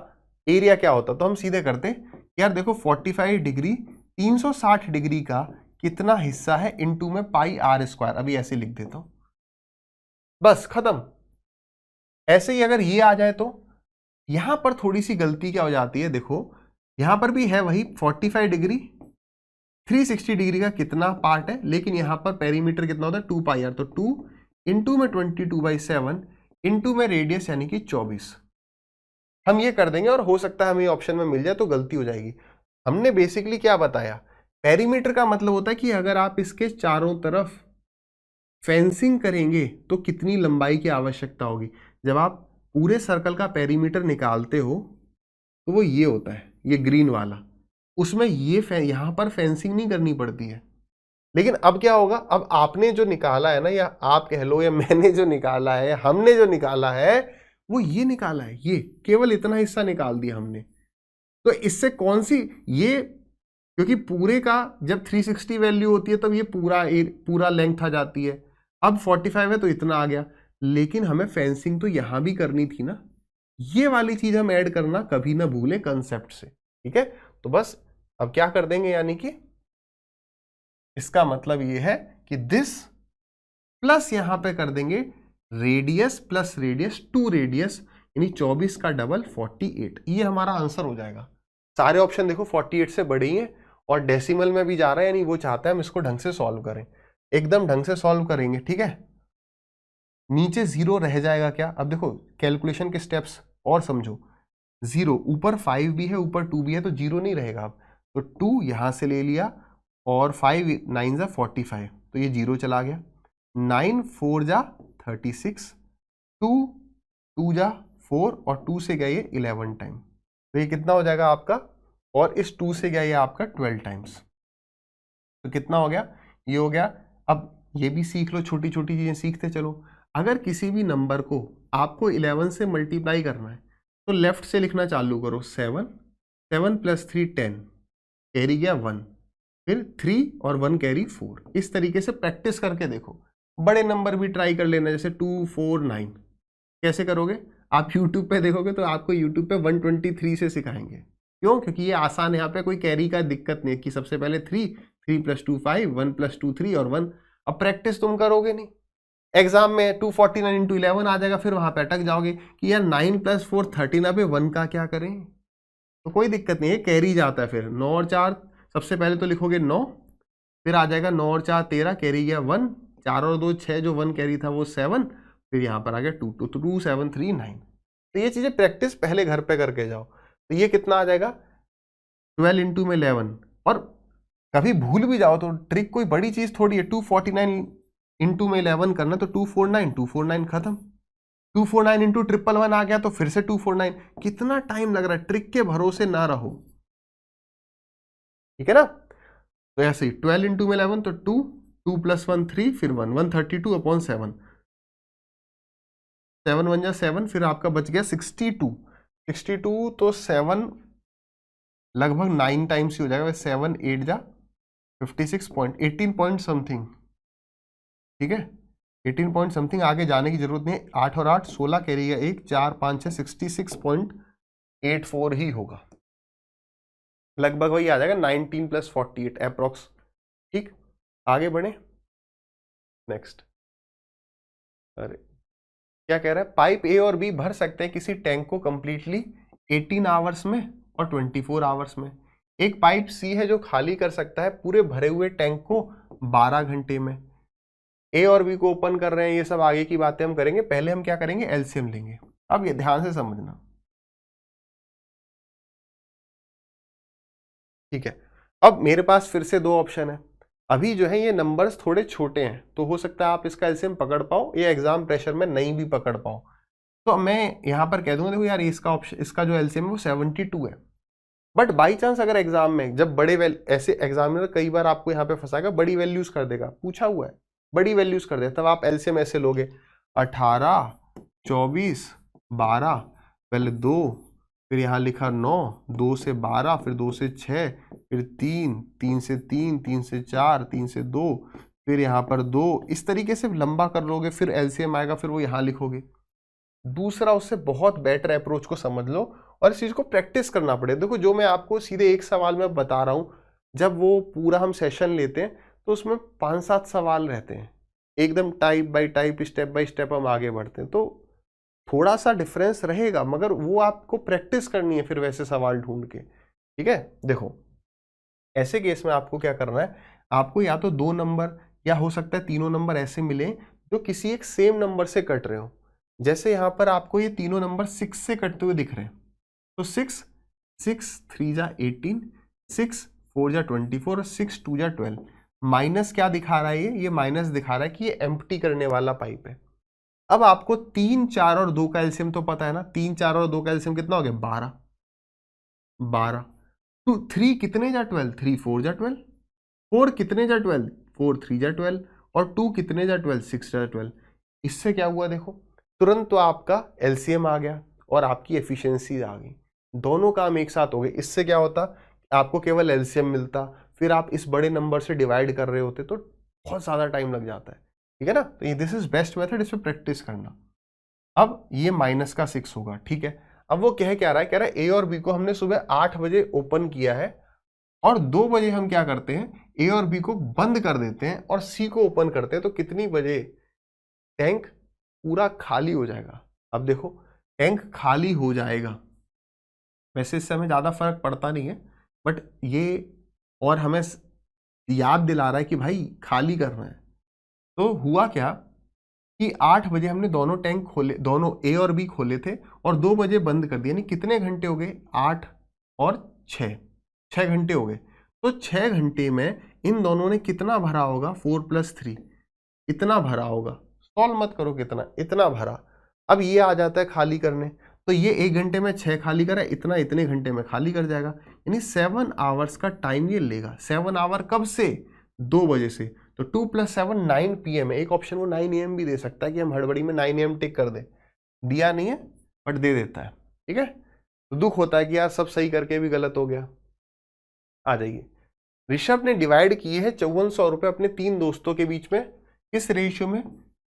एरिया क्या होता। तो हम सीधे करते यार, देखो 45 डिग्री 360 डिग्री का कितना हिस्सा है इनटू में पाई आर स्क्वायर। अभी ऐसे लिख देता हूं, बस खत्म। ऐसे ही अगर ये आ जाए तो यहां पर थोड़ी सी गलती क्या हो जाती है, देखो यहां पर भी है वही 45 डिग्री 360 डिग्री का कितना पार्ट है, लेकिन यहां पर पेरीमीटर कितना होता है 2 पाई आर। तो 2 इंटू में 22/7 इंटू में रेडियस यानी कि 24। हम ये कर देंगे और हो सकता है हमें ऑप्शन में मिल जाए तो गलती हो जाएगी। हमने बेसिकली क्या बताया, पेरीमीटर का मतलब होता है कि अगर आप इसके चारों तरफ फेंसिंग करेंगे तो कितनी लंबाई की आवश्यकता होगी। जब आप पूरे सर्कल का पेरीमीटर निकालते हो तो वो ये होता है, ये ग्रीन वाला, उसमें ये यहां पर फेंसिंग नहीं करनी पड़ती है। लेकिन अब क्या होगा, अब आपने जो निकाला है ना, या आप कह लो या मैंने जो निकाला है, हमने जो निकाला है वो ये निकाला है, ये केवल इतना हिस्सा निकाल दिया हमने। तो इससे कौन सी ये, क्योंकि पूरे का जब 360 वैल्यू होती है तब ये पूरा लेंथ आ जाती है। अब 45 है तो इतना आ गया, लेकिन हमें फेंसिंग तो यहां भी करनी थी ना। ये वाली चीज हम ऐड करना कभी ना भूले कंसेप्ट से, ठीक है। तो बस अब क्या कर देंगे, यानी कि इसका मतलब ये है कि दिस प्लस यहां पे कर देंगे रेडियस प्लस रेडियस 2 रेडियस, यानी 24 का डबल 48। ये हमारा आंसर हो जाएगा। सारे ऑप्शन देखो 48 से बड़े ही हैं और डेसिमल में भी जा रहा है, यानी वो चाहता है हम इसको ढंग से सॉल्व करें। एकदम ढंग से सॉल्व करेंगे, ठीक है। नीचे जीरो रह जाएगा क्या, अब देखो कैलकुलेशन के स्टेप्स और समझो। जीरो ऊपर 5 भी है ऊपर 2 भी है तो जीरो नहीं रहेगा। अब तो 2 यहां से ले लिया और 5 9 जा 45, तो ये जीरो चला गया। 9 4 जा 36, 2 2 जा 4 और 2 से गया ये 11 टाइम, तो ये कितना हो जाएगा आपका, और इस 2 से गया ये आपका 12 टाइम्स। तो कितना हो गया, ये हो गया। अब ये भी सीख लो, छोटी छोटी चीजें सीखते चलो। अगर किसी भी नंबर को आपको 11 से मल्टीप्लाई करना है तो लेफ्ट से लिखना चालू करो। 7 7 + 3 10, कैरी गया 1, फिर 3 और 1 कैरी 4। इस तरीके से प्रैक्टिस करके देखो। बड़े नंबर भी ट्राई कर लेना, जैसे 2 4 9। कैसे करोगे, आप YouTube पे देखोगे तो आपको YouTube पे 123 से सिखाएंगे। क्यों, क्योंकि ये आसान है, यहाँ पे कोई कैरी का दिक्कत नहीं है कि सबसे पहले 3 3 + 2 5 1 + 2 3 और 1। अब प्रैक्टिस तुम करोगे नहीं, एग्जाम में 249 × 11 आ जाएगा, फिर वहां पे अटक जाओगे कि यार 9 + 4 13, अब 1 का क्या करें। तो कोई दिक्कत नहीं है, कैरी जाता है। फिर 9 और 4 सबसे पहले तो लिखोगे 9, फिर आ जाएगा 9 और 4 13, कैरी गया 1, 4 और 2 6, जो 1 कैरी था वो 7, फिर यहाँ पर आ गया 2, तो 2 7 3 9। तो ये चीजें प्रैक्टिस पहले घर पे करके जाओ। तो ये कितना आ जाएगा 12 इंटू में 11। और कभी भूल भी जाओ तो ट्रिक कोई बड़ी चीज थोड़ी है, 249 इंटू में 11 करना, तो 249 खत्म। 249 इंटू 111 आ गया तो फिर से 249। कितना टाइम लग रहा है, ट्रिक के भरोसे ना रहो, ठीक है ना। तो ऐसे ही 12 इंटू में 11 तो 2 2 + 1 3, फिर 1 132/7, 7 1 जा 7, फिर आपका बच गया 62। 62 तो 7 लगभग 9 टाइम्स ही हो जाएगा, 7 8 जा 56 पॉइंट 18 पॉइंट समथिंग, ठीक है। 18 पॉइंट समथिंग, आगे जाने की जरूरत नहीं है। 8 और 8 16, कैरी गया 1 4 5 6 66.84 ही होगा, लगभग वही आ जाएगा 19 + 48 अप्रोक्स। ठीक, आगे बढ़े नेक्स्ट। अरे क्या कह रहा है, पाइप ए और बी भर सकते हैं किसी टैंक को कंप्लीटली 18 आवर्स में और 24 आवर्स में। एक पाइप सी है जो खाली कर सकता है पूरे भरे हुए टैंक को 12 घंटे में। ए और बी को ओपन कर रहे हैं, ये सब आगे की बातें हम करेंगे, पहले हम क्या करेंगे एलसीएम लेंगे। अब ये ध्यान से समझना, ठीक है। अब मेरे पास फिर से दो ऑप्शन है। अभी जो है ये नंबर्स थोड़े छोटे हैं, तो हो सकता है आप इसका एलसीएम पकड़ पाओ या एग्जाम प्रेशर में नहीं भी पकड़ पाओ। तो मैं यहां पर कह दूंगा देखो यार इसका ऑप्शन, इसका जो एलसीएम है वो 72 है। बट बाई चांस अगर एग्जाम में जब ऐसे एग्जामिनर कई बार आपको यहाँ पे फंसाएगा, बड़ी वैल्यूज कर देगा, पूछा हुआ है बड़ी वैल्यूज कर देगा, तब आप एलसीएम ऐसे लोगे 18 24 12, पहले 2, फिर यहाँ लिखा 9, 2 से 12, फिर 2 से 6, फिर 3, 3 से 3, 3 से 4, 3 से 2, फिर यहाँ पर 2, इस तरीके से लंबा कर लोगे, फिर एलसीएम आएगा, फिर वो यहाँ लिखोगे। दूसरा, उससे बहुत बेटर अप्रोच को समझ लो और इस चीज को प्रैक्टिस करना पड़े। देखो जो मैं आपको सीधे एक सवाल में बता रहा हूं, जब वो पूरा हम सेशन लेते हैं तो उसमें 5-7 सवाल रहते हैं, एकदम type bye type, step by step हम आगे बढ़ते हैं, तो थोड़ा सा डिफरेंस रहेगा, मगर वो आपको प्रैक्टिस करनी है फिर वैसे सवाल ढूंढ के। ठीक है, देखो ऐसे केस में आपको क्या करना है, आपको या तो 2 नंबर या हो सकता है तीनों नंबर ऐसे मिले जो किसी एक सेम नंबर से कट रहे हो। जैसे यहां पर आपको ये तीनों नंबर 6 से कटते हुए दिख रहे हैं, तो 6 3 जा 18, 6 4 जा 24 और 6 2 जा 12। माइनस क्या दिखा रहा है, ये माइनस दिखा रहा है कि ये एम्प्टी करने वाला पाइप है। अब आपको 3 4 और 2 का एलसीएम तो पता है ना, 3 4 और 2 का एलसीएम कितना हो गया, 12। तो 3 कितने जा 12, 3 4 जा 12, 4 कितने जा 12, 4 3 जा 12 और 2 कितने जा 12, 6 जा 12। इससे क्या हुआ देखो, तुरंत तो आपका एलसीएम आ गया और आपकी एफिशिएंसी आ गई, दोनों काम एक साथ हो गए। इससे क्या होता, आपको केवल एलसीएम मिलता, फिर आप इस बड़े नंबर से डिवाइड कर रहे होते तो बहुत ज़्यादा टाइम लग जाता है। ठीक है ना, तो ये दिस इज बेस्ट मेथड, इस पर प्रैक्टिस करना। अब ये माइनस का 6 होगा, ठीक है। अब वो क्या रहा है ए और बी को हमने सुबह 8 बजे ओपन किया है और 2 बजे हम क्या करते हैं, ए और बी को बंद कर देते हैं और सी को ओपन करते हैं, तो कितनी बजे टैंक पूरा खाली हो जाएगा। अब देखो टैंक खाली हो जाएगा, वैसे इससे हमें ज़्यादा फर्क पड़ता नहीं है, बट ये और हमें याद दिला रहा है कि भाई खाली करना है। तो हुआ क्या कि 8 बजे हमने दोनों टैंक खोले, दोनों ए और बी खोले थे और 2 बजे बंद कर दिया, यानी कितने घंटे हो गए, 8 और 6 घंटे हो गए। तो 6 घंटे में इन दोनों ने कितना भरा होगा, 4 + 3 इतना भरा होगा। सॉल्व मत करो कितना, इतना भरा। अब ये आ जाता है खाली करने, तो ये 1 घंटे में 6 खाली करा, इतना इतने घंटे में खाली कर जाएगा, यानी 7 आवर्स का टाइम ये लेगा। 7 आवर कब से, 2 बजे से। तो 2 + 7 9 PM है। एक ऑप्शन वो 9 AM भी दे सकता है कि हम हड़बड़ी में 9 AM टिक कर दे, दिया नहीं है बट दे देता है। ठीक है, तो दुख होता है कि यार सब सही करके भी गलत हो गया। आ जाइए, ऋषभ ने डिवाइड किए हैं 5400 रुपए अपने 3 दोस्तों के बीच में, किस रेशियो में,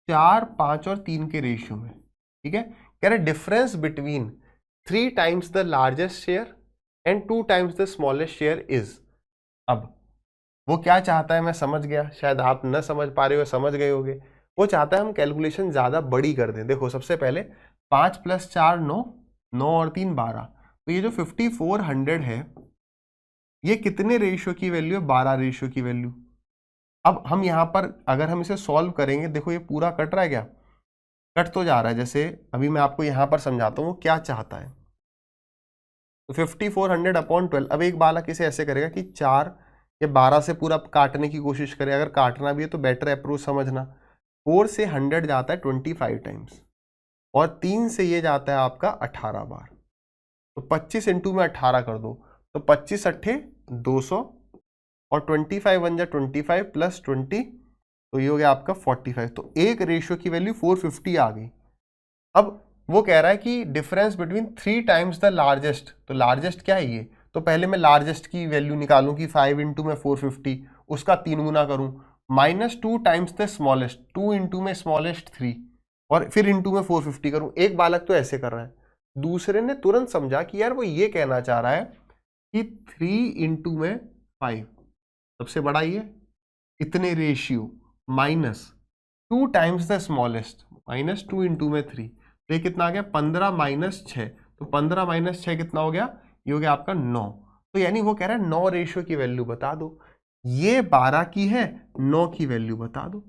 4 5 और 3 के रेशियो में। ठीक है, कह रहे difference between 3 times the largest share and 2 times the smallest share is. अब वो क्या चाहता है मैं समझ गया, शायद आप न समझ पा रहे हो, समझ गए होगे। वो चाहता है हम कैलकुलेशन ज्यादा बड़ी कर दें। देखो सबसे पहले 5 + 4 9, 9 और 3 12, तो ये जो 5400 है ये कितने रेशियो की वैल्यू है, 12 रेशियो की वैल्यू। अब हम यहाँ पर अगर हम इसे सॉल्व करेंगे, देखो ये पूरा कट रहा है क्या, कट तो जा रहा है। जैसे अभी मैं आपको यहाँ पर समझाता हूँ वो क्या चाहता है। तो 5400/12, अब एक बालक इसे ऐसे करेगा कि 4 या 12 से पूरा काटने की कोशिश करे, अगर काटना भी है तो बेटर अप्रोच समझना। 4 से 100 जाता है 25 टाइम्स और 3 से ये जाता है आपका 18 बार, तो 25 इंटू में 18 कर दो, तो 25 अट्ठे 200 और 25 1 जा 25 + 20, तो ये हो गया आपका 45। तो एक रेशियो की वैल्यू 450 आ गई। अब वो कह रहा है कि difference between 3 times the largest, तो लार्जेस्ट क्या है ये, तो पहले मैं लार्जेस्ट की वैल्यू निकालूं कि 5 इंटू में 450, उसका 3 गुना करूं, -2 टाइम्स द स्मॉलेस्ट, 2 इंटू में स्मॉलेस्ट 3 और फिर इंटू में 450 करूं। एक बालक तो ऐसे कर रहा है, दूसरे ने तुरंत समझा कि यार वो ये कहना चाह रहा है कि 3 इंटू में 5 सबसे बड़ा ये, इतने ratio, -2 times the smallest, -2 into में 3, तो ये कितना आ गया, 15 - 6, तो 15 - 6 कितना हो गया, ये हो गया आपका 9। तो यानी वो कह रहा है 9 रेशियो की वैल्यू बता दो, ये 12 की है, 9 की वैल्यू बता दो।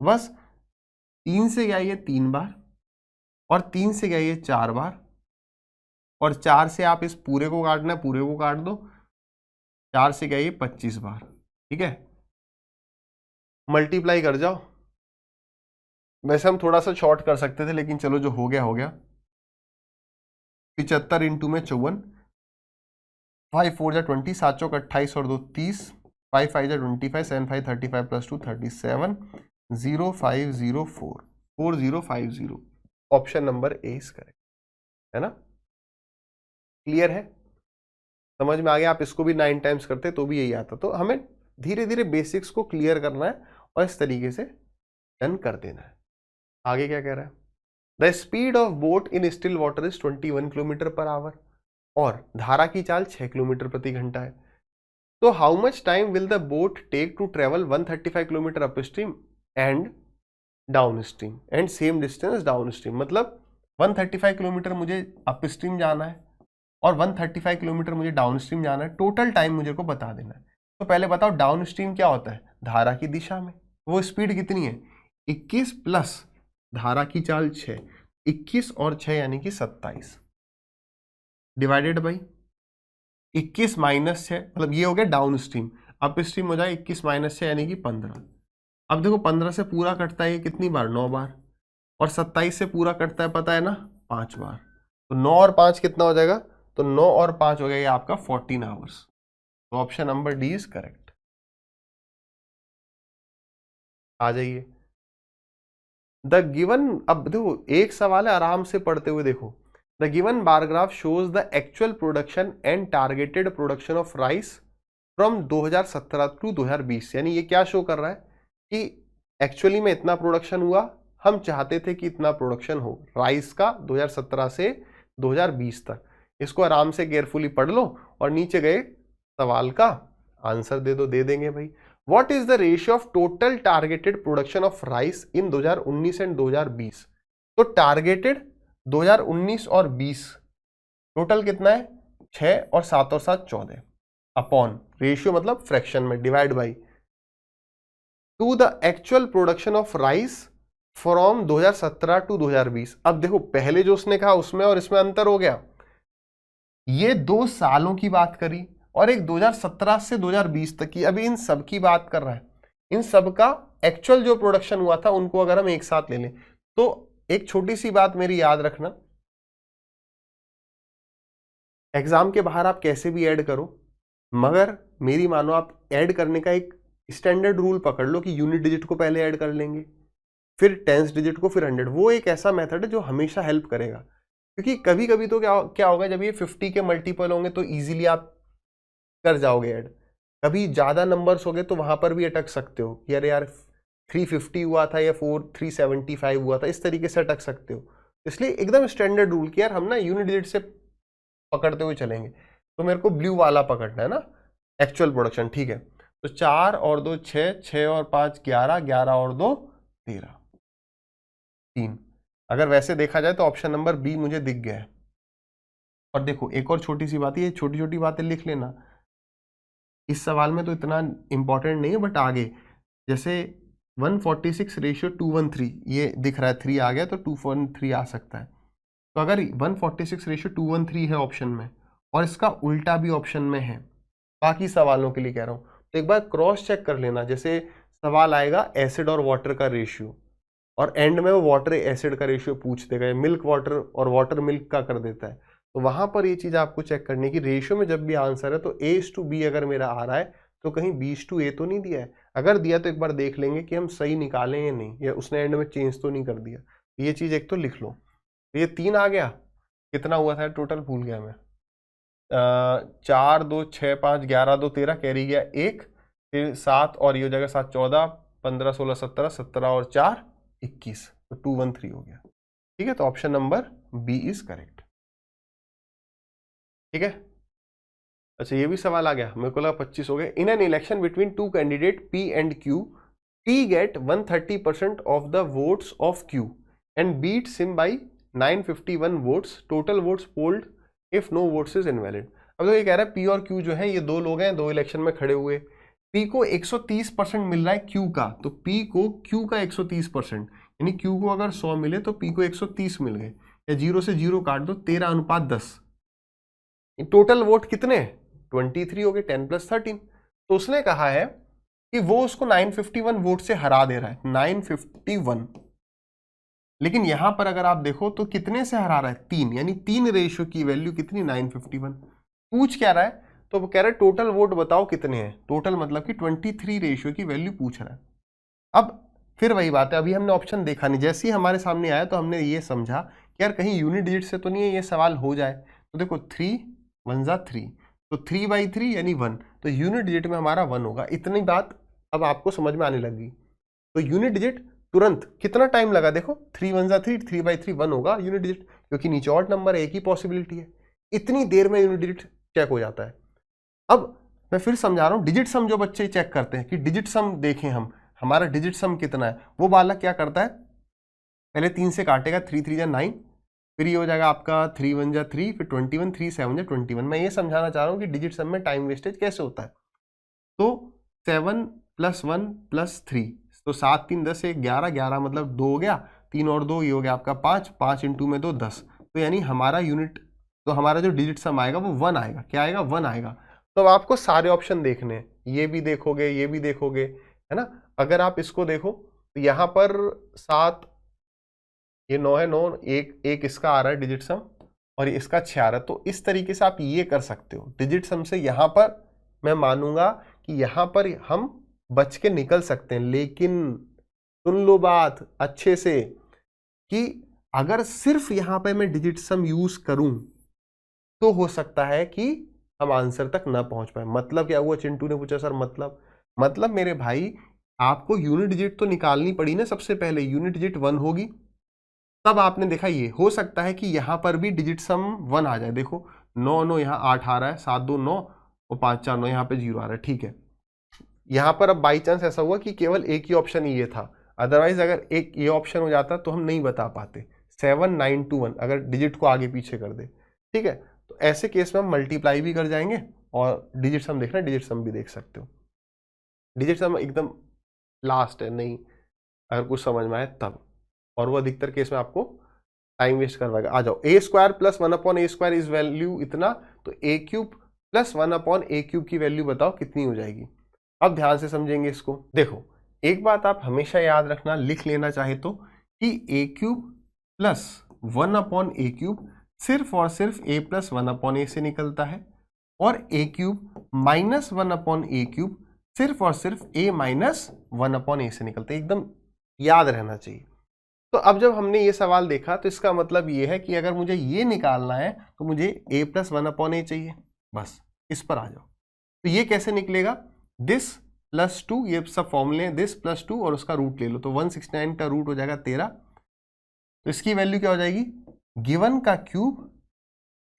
बस 3 से गया ये 3 बार और 3 से गया ये 4 बार और 4 से आप इस पूरे को काटना है, पूरे को काट दो, 4 से गया ये 25 बार। ठीक है, मल्टीप्लाई कर जाओ। वैसे हम थोड़ा सा शॉर्ट कर सकते थे, लेकिन चलो जो हो गया हो गया। 75 इंटू में 54, 5 4 जा 20, 7 चौक 28 और 2 30, 5 5 जा 25, 7 5 35 + 2 37, 0504 4050। Option number A is correct, है ना। क्लियर है, समझ में आ गया। आप इसको भी 9 टाइम्स करते तो भी यही आता। तो हमें धीरे धीरे बेसिक्स को क्लियर करना है और इस तरीके से डन कर देना है। आगे क्या कह रहा है, the speed of boat in still water is 21 kilometre per hour और धारा की चाल 6 किलोमीटर प्रति घंटा है। तो how much time will the boat take to travel 135 kilometre upstream and downstream and same distance downstream. मतलब 135 kilometre मुझे अप स्ट्रीम जाना है और 135 किलोमीटर मुझे डाउन स्ट्रीम जाना है, टोटल टाइम मुझे को बता देना है। तो पहले बताओ डाउन स्ट्रीम क्या होता है, धारा की दिशा में वो स्पीड कितनी है 21 प्लस धारा की चाल 6, 21 और 6 यानी कि 27 डिवाइडेड बाई 21 माइनस 6, मतलब ये हो गया डाउन स्ट्रीम। अप स्ट्रीम हो जाए 21 माइनस 6 यानी कि 15। अब देखो 15 से पूरा कटता है ये कितनी बार, 9 बार, और 27 से पूरा कटता है पता है ना 5 बार। तो 9 और 5 कितना हो जाएगा, तो 9 और 5 हो गया ये आपका 14 आवर्स। तो option number D is correct. आ जाइए द गिवन, अब देखो एक सवाल है आराम से पढ़ते हुए देखो। The given bar graph shows the actual production and targeted production of rice from 2017 to 2020। यानी ये क्या शो कर रहा है कि एक्चुअली में इतना प्रोडक्शन हुआ, हम चाहते थे कि इतना प्रोडक्शन हो राइस का 2017 से 2020 तक। इसको आराम से केयरफुली पढ़ लो और नीचे गए सवाल का आंसर दे दो, दे देंगे भाई। What is the ratio of total targeted production of rice in 2019 and 2020। तो टारगेटेड 2019 और 20 टोटल कितना है 6 और 7 और 7 14 अपॉन रेशियो मतलब फ्रैक्शन में divide by to the actual production of rice from 2017 to 2020। अब देखो पहले जो उसने कहा उसमें और इसमें अंतर हो गया, ये 2 सालों की बात करी और एक 2017 से 2020 तक की। अभी इन सब की बात कर रहा है, इन सब का एक्चुअल जो प्रोडक्शन हुआ था उनको अगर हम एक साथ ले लें तो एक छोटी सी बात मेरी याद रखना, एग्जाम के बाहर आप कैसे भी ऐड करो, मगर मेरी मानो आप ऐड करने का एक स्टैंडर्ड रूल पकड़ लो कि यूनिट डिजिट को पहले ऐड कर लेंगे, फिर टेंस डिजिट को, फिर 100। वो एक ऐसा मेथड है जो हमेशा हेल्प करेगा, क्योंकि कभी कभी तो क्या होगा जब ये 50 के मल्टीपल होंगे तो इजीली आप कर जाओगे ऐड। कभी ज्यादा नंबर्स हो गए तो वहां पर भी अटक सकते हो कि अरे यार 350 हुआ था या 375 हुआ था, इस तरीके से अटक सकते हो। इसलिए एकदम स्टैंडर्ड रूल कि यार हम ना यूनिट डिजिट से पकड़ते हुए चलेंगे। तो मेरे को ब्लू वाला पकड़ना है ना, एक्चुअल प्रोडक्शन, ठीक है। तो 4 और 2 6, 6 और 5 11, 11 और 2 13, 3। अगर वैसे देखा जाए तो ऑप्शन नंबर बी मुझे दिख गया है। और देखो एक और छोटी सी बात, ये छोटी छोटी बातें लिख लेना, इस सवाल में तो इतना इंपॉर्टेंट नहीं है, बट आगे जैसे 146 रेशियो 213 ये दिख रहा है, 3 आ गया तो 213 आ सकता है। तो अगर 146 रेशियो 213 है ऑप्शन में और इसका उल्टा भी ऑप्शन में है, बाकी सवालों के लिए कह रहा हूँ, तो एक बार क्रॉस चेक कर लेना। जैसे सवाल आएगा एसिड और वाटर का रेशियो और एंड में वो वाटर एसिड का रेशियो पूछ देगा, मिल्क वाटर और वाटर मिल्क का कर देता है, तो वहां पर ये चीज आपको चेक करनी है कि रेशियो में जब भी आंसर है तो A/B अगर मेरा आ रहा है तो कहीं B/A तो नहीं दिया है। अगर दिया तो एक बार देख लेंगे कि हम सही निकालें या नहीं, या उसने एंड में चेंज तो नहीं कर दिया। ये चीज एक तो लिख लो। ये 3 आ गया, कितना हुआ था टोटल भूल गया मैं, 4 2 6 5 11 2 13 कैरी गया 1, फिर 7 और ये हो जाएगा 7 14 15 16 17 17 और 4 21, तो 213 हो गया। ठीक है, तो option number B is correct. ठीक है, अच्छा ये भी सवाल आ गया, मेरे को लगा 25 हो गए। In an election between 2 candidate P and Q, P get 130% of the votes of Q and beats him by 951 votes, total votes polled if no votes is invalid. अब तो ये कह रहा है P और Q जो है ये 2 लोग हैं, 2 इलेक्शन में खड़े हुए, P को 130% मिल रहा है Q का, तो P को Q का 130%, यानी Q को अगर 100 मिले तो P को 130 मिल गए, या 0 से 0 काट दो, 13:10। टोटल वोट कितने 23 हो गए, 10 + 13। तो उसने कहा है कि वो उसको 951 वोट से हरा दे रहा है, 951। लेकिन यहां पर अगर आप देखो तो कितने से हरा रहा है, 3, यानी 3 रेशियो की वैल्यू कितनी 951। पूछ क्या रहा है, तो वो कह रहा है टोटल वोट बताओ कितने हैं, टोटल मतलब कि 23 रेशियो की वैल्यू पूछ रहा है। अब फिर वही बात है, अभी हमने ऑप्शन देखा नहीं, जैसे ही हमारे सामने आया तो हमने ये समझा कि यार कहीं यूनिट डिजिट से तो नहीं है ये सवाल हो जाए। तो देखो 3 1 जा 3, तो 3/3 यानी 1, तो यूनिट डिजिट में हमारा 1 होगा। इतनी बात अब आपको समझ में आने लगी। तो यूनिट डिजिट तुरंत, कितना टाइम लगा देखो, 3 1 3, 3/3 1 होगा यूनिट डिजिट, क्योंकि नीचे ऑड नंबर है, एक ही पॉसिबिलिटी है। इतनी देर में यूनिट डिजिट चेक हो जाता है। अब मैं फिर समझा रहा हूं, डिजिट सम जो बच्चे चेक करते हैं कि डिजिट सम देखें हम, हमारा डिजिट सम कितना है, वो बालक क्या करता है, पहले 3 से काटेगा, 3 3 9, फिर ये हो जाएगा आपका 3 1 3, फिर 21, 3 7 21। मैं ये समझाना चाह रहा हूँ कि डिजिट सम में टाइम वेस्टेज कैसे होता है। तो 7 + 1 + 3, तो 7 3 10 1 11, 11 मतलब 2 हो गया, 3 और 2 ये हो गया आपका 5, 5 × में 2 10, तो यानी हमारा यूनिट, तो हमारा जो डिजिट सम आएगा वो 1 आएगा। क्या आएगा? 1 आएगा। तो अब आपको सारे ऑप्शन देखने हैं, ये भी देखोगे, ये भी देखोगे, है ना। अगर आप इसको देखो तो यहाँ पर 7, ये 9 है, 9 एक इसका आ रहा है डिजिट सम, और ये इसका 6 आ रहा है। तो इस तरीके से आप ये कर सकते हो डिजिट सम से। यहाँ पर मैं मानूंगा कि यहाँ पर हम बच के निकल सकते हैं, लेकिन सुन लो बात अच्छे से कि अगर सिर्फ यहाँ पे मैं डिजिट सम यूज करूं तो हो सकता है कि हम आंसर तक ना पहुंच पाए। मतलब क्या हुआ? चिंटू ने पूछा सर मतलब मेरे भाई आपको यूनिट डिजिट तो निकालनी पड़ी ना। सबसे पहले यूनिट डिजिट 1 होगी, तब आपने देखा ये हो सकता है कि यहां पर भी डिजिट सम 1 आ जाए। देखो 9 9 यहाँ 8 आ रहा है, 7 2 9 और 5 4 9, यहाँ पे 0 आ रहा है। ठीक है, यहां पर अब बाई चांस ऐसा हुआ कि केवल एक ही ऑप्शन ये था, अदरवाइज अगर एक ये ऑप्शन हो जाता तो हम नहीं बता पाते। 7 9 2 1 अगर डिजिट को आगे पीछे कर दे, ठीक है, तो ऐसे केस में हम मल्टीप्लाई भी कर जाएंगे और डिजिट सम देखना, डिजिट सम भी देख सकते हो। डिजिट सम एकदम लास्ट है, नहीं अगर कुछ समझ में आए तब, और वो अधिकतर केस में आपको टाइम वेस्ट करवाएगा। आ जाओ, a² + 1/a² इज वैल्यू इतना, तो a³ + 1/a³ की वैल्यू बताओ कितनी हो जाएगी। अब ध्यान से समझेंगे इसको। देखो एक बात आप हमेशा याद रखना, लिख लेना चाहे तो, कि a³ + 1/a³ सिर्फ और सिर्फ a + 1/a से निकलता है, और a³ - 1/a³ सिर्फ और सिर्फ a - 1/a से निकलता है। एकदम याद रहना चाहिए। तो अब जब हमने ये सवाल देखा तो इसका मतलब ये है कि अगर मुझे ये निकालना है तो मुझे a + 1/a चाहिए। बस इस पर आ जाओ। तो ये कैसे निकलेगा? दिस + 2, ये सब फॉर्मूले हैं, दिस + 2 और उसका रूट ले लो, तो 169 का रूट हो जाएगा 13। तो इसकी वैल्यू क्या हो जाएगी? गिवन का क्यूब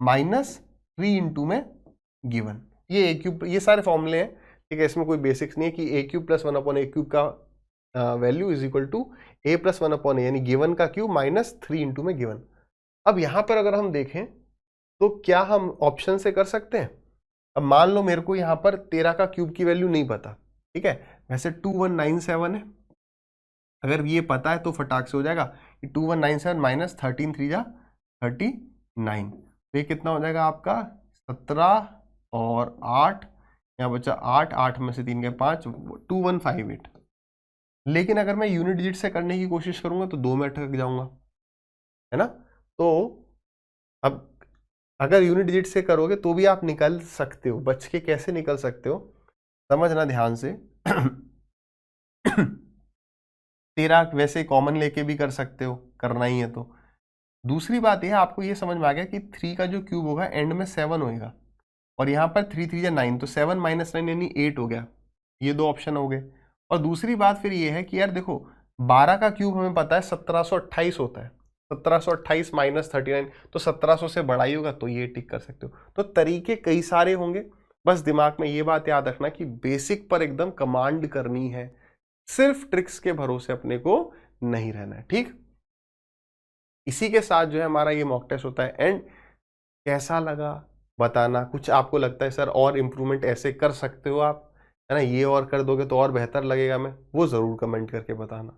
-3 × में गिवन। ये a³, ये सारे फॉर्मूले हैं, ठीक है, इसमें कोई बेसिक्स नहीं है कि a³ + 1/a³ का value is equal to a + 1/a, यानी गिवन का क्यूब -3 × में गिवन। अब यहां पर अगर हम देखें तो क्या हम ऑप्शन से कर सकते हैं? अब मान लो मेरे को यहां पर 13 का क्यूब की वैल्यू नहीं पता, ठीक है, वैसे 2197 है, अगर ये पता है तो फटाक से हो जाएगा कि 2197 - 13 3 जा 39, तो ये कितना हो जाएगा आपका 17 और 8, यहाँ बचा 8, 8 में से 3 गए 5, 2158। लेकिन अगर मैं यूनिट डिजिट से करने की कोशिश करूंगा तो 2 में अटक जाऊंगा, है ना। तो अब अगर यूनिट डिजिट से करोगे तो भी आप निकल सकते हो। बच के कैसे निकल सकते हो समझना ध्यान से। 13 वैसे कॉमन लेके भी कर सकते हो, करना ही है तो। दूसरी बात यह आपको ये समझ में आ गया कि 3 का जो क्यूब होगा एंड में 7 होएगा, और यहाँ पर 3 3 जा 9, तो 7 - 9 यानी 8 हो गया। ये 2 ऑप्शन हो गए। और दूसरी बात फिर ये है कि यार देखो 12 का क्यूब हमें पता है 1728 होता है, 1728 - 39, तो 1700 से बड़ा ही होगा, तो ये टिक कर सकते हो। तो तरीके कई सारे होंगे, बस दिमाग में ये बात याद रखना कि बेसिक पर एकदम कमांड करनी है, सिर्फ ट्रिक्स के भरोसे अपने को नहीं रहना है, ठीक। इसी के साथ जो है हमारा ये मॉक टेस्ट होता है। एंड कैसा लगा बताना, कुछ आपको लगता है सर और इम्प्रूवमेंट ऐसे कर सकते हो आप, है ना, ये और कर दोगे तो और बेहतर लगेगा, मैं वो ज़रूर कमेंट करके बताना।